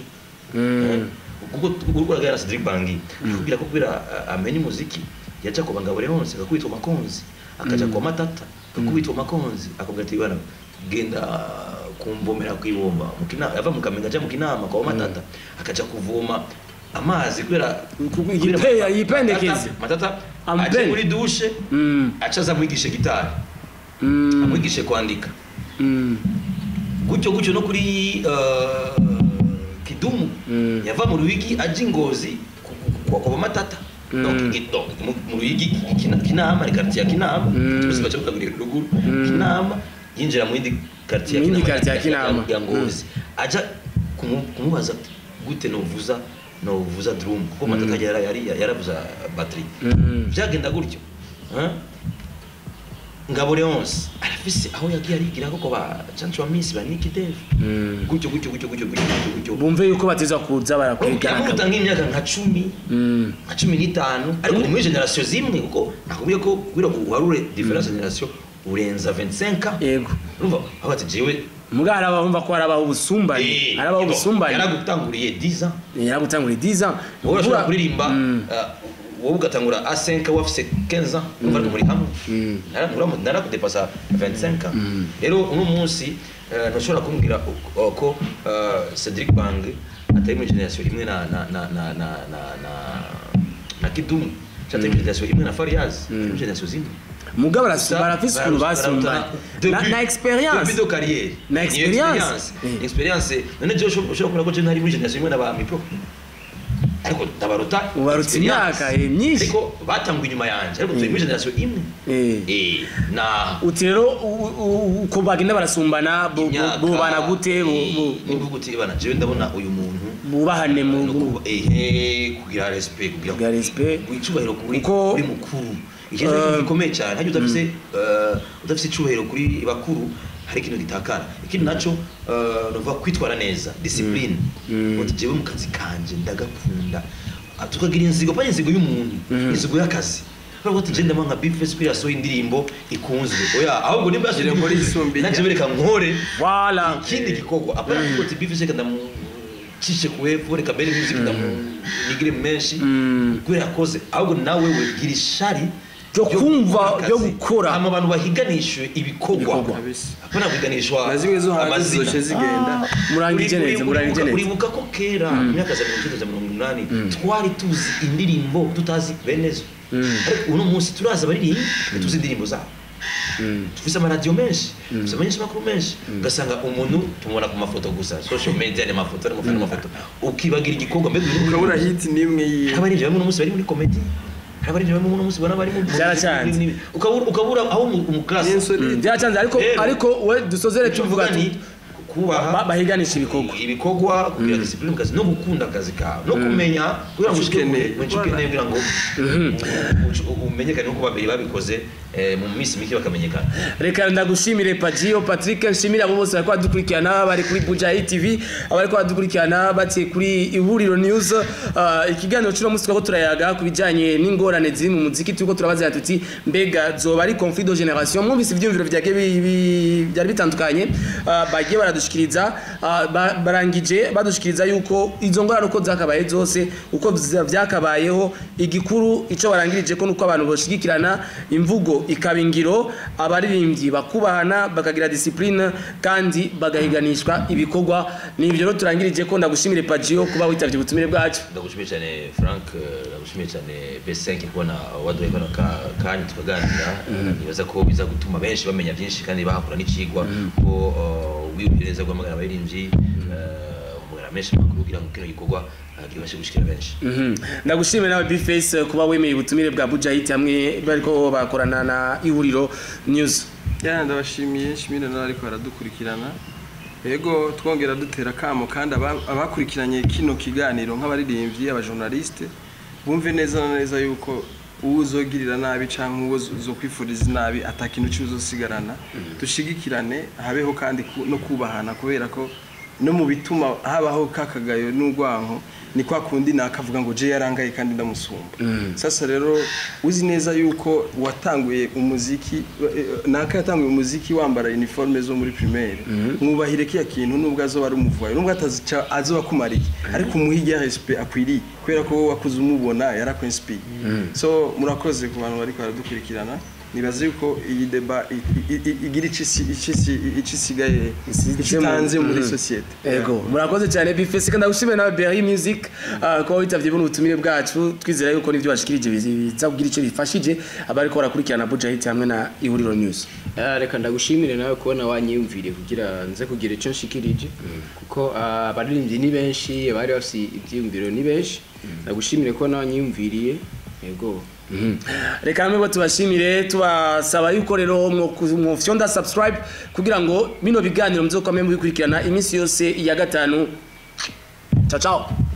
kuko urugora gara Cedric Bangi kugira ko kubira amenye umuziki yaca ko bangabo rero hose akakwitwa makonzi akaja kwa matata akakwitwa makonzi akubwira ati bana genda kumvomera kwibomba yava mu Kamenge aja mu Kinama kwa Matata akaja kuvoma amazi kubera yipendekeze Matata aje muri douche acaza mwigishe gitari amwigishe kwandika gutyo no kuri Kidumu yava mu Ruyigi aje Ngozi kwa Matata donc mu Ruyigi Kinama ni quartier ya Kinama twese bacha kugurira ruguru Kinama yinjira mu yindi quartier ya Kinama ya Ngozi aja kumubaza gute novuza drum kuko Matata yaravuza battery byagenda gutyo Ngabo Leonce arafise aho yagiye arigira ko ba Chancho wa Miss ba Nicky Dave gutyo bumve yuko bateza kuza barakwigana utanga imyaka nka 10 nka 15 ariko muri generation zimwe kuko nakubiye ko kwira uharure difference generation urenza 25 yego urumva abati jewe mugara bumva ko arabaho ubusumbane yaragutanguriye 10 ans yaragutanguriye 10 ans urashobora kuririmba wowe ugatangura A5 wafise 15 ans uva muri hamwe narakudepasa 25 ans rero uno munsi ntushobora kumbwira ko Cedric Bang atari muri generation imwe na Kidumu cyatari muri generation imwe na Fariaz muri generation zimwe mugabo barafise ukuntu basumbana na experience depuis de carrière na experience none je ushobora ko je ntari muri generation imwe na ba Mipro ariko tabaruta ubarutse imyaka myinshi ariko batangwa inyuma yanje ariko turi muri generation imwe na utero uko bagenda barasumbana bo bana gute nimvuguti bana je ndabona uyu muntu bubahane mu kugira respect wicubahiro kuri mukuru ikintu gikomeye cyane hajye udafise icubahiro kuri bakuru hari ikintu gitakara ikindi naco nova kwitwara neza discipline uti jewe mu kazi kanje ndagakunda tukagira inzigo pa inzigo y'umuntu inzigo y'akazi Bako tugenda manga beef face so indirimbo ikunzwe oya ahubwo nimba ashire muri isumbi naje bereka nkore wala ikindi gikogwa apana ko beef face kanda cishe kuwepo reka bere music nigire menshi kubera yakoze ahubwo nawe wegira ishari yo kumva yo gukora abantu bahiganishwe ibikogwa apana biganishwa nazimwe zo hanze zoce zigenda murangije neza uribuka ko kera myaka za 1980 twari tuzi indirimbo tutazi benezo ariko uno munsi turaza baririmba tuzi indirimbo zabo tufise amaradio menshi tufise amanyesha makuru menshi ugasanga umuntu tumubona ku mafoto gusa social media ni mafoto n'amafoto ukibagira igikogwa mbega ukabura hit nimwe yiye abarije bamwe umunsi bari muri comedy abarije bamwe umunsi bana bari mu cyane ukabura aho umukasi byacyanze ariko we dusozere tuvuga ati kubaha bahiganisha ibikogwa kugira discipline kazi no gukunda akazi kawe no kumenya kugira ngo ushikene kugira ngo umenyekane uko babiri babikoze mu minsi mike bakamenyekana. Reka ndagushimire Pagio Patrick, nshimira abo bose bariko badukurikirana bari kuri Buja TV, abariko badukurikirana bati kuri Ihuriro News. Ikiganiro cyo munsi twako turayaga kubijanye n'ingorane ziri mu muziki, turiko turabaza tuti mbega zoba ari conflit de génération. Mwumvise ivyumviro vyake byari bitandukanye, bagiye baradushikiriza barangije badushikiriza yuko izo ngorane uko zakabaye zose uko vyakabayeho, igikuru ico barangirije ko nuko abantu boshigikirana, imvugo ikabingiro, abaririmbyi bakubahana bakagira discipline kandi bagahiganishwa ibikorwa. Nivyo rero turangirije ko ndagushimire Pagio kuba witavye ubutumire bwacu. Ndagushimire cyane Frank, ndagushimire cyane B5 kubona waduye kana kandi tukaganira. Nibaza ko biza gutuma benshi bamenya byinshi kandi bahakura n'icigwa ko wiyubireza guhamagara abaririmbyi menshi makuru kugira ngo kino gikorwa kibashe gushikira benshi. Ndagushimira nawe Bface kuba wemeye ubutumire bwa Buja Hit hamwe bariko bakorana na Ihuriro News. Ndabashimiye, nshimira n'ariko baradukurikirana. Yego twongera dutera kamo kandi abakurikiranye kino kiganiro nk'abaririmbyi, abajournaliste bumve neza neza yuko uzogirira nabi canke uzokwifuriza nabi atakintu cyuzosigarana. Dushigikirane, habeho kandi no kubahana kubera ko no mu bituma habaho kakagayo n'ugwanko ni kwa kundi nakavuga ngo je yarangaye kandi ndamusumba. Sasa rero uzi neza yuko watanguye umuziki naka yatanguye umuziki wambara uniforme zo muri primaire, mwubahire kiya kintu nubwo azoba ari umuvuye nubwo atazica azoba kumariye ariko umuhigira respect akwiri kubera ko wakuze umubona yarakwinspire. So murakoze ku bantu bari baradukurikirana, nibaze yuko iyi deba igira icisigaye itanze muri societe. Ego murakoze cyane Bifesi kandi ndagushimiye na Berry Music ko witavye buno butumire bwacu twizera yuko nivyo bashikirije biza kugira ico bifashije abari ko barakurikirana Buja Hit hamwe na Ihuriro News. Reka ndagushimire nawe kubona wanyiyumviriye kugira nze kugira ico nshikirije kuko abaririmbyi ni benshi bari bafite ibyiyumviro ni benshi ndagushimire ko nawe wanyiyumviriye yego. Reka namwe bo tubashimire tubasaba yuko rero mwofyonda subscribe kugira ngo bino biganiro muzokomeye mubikurikirana iminsi yose ya gatanu. Ciao ciao.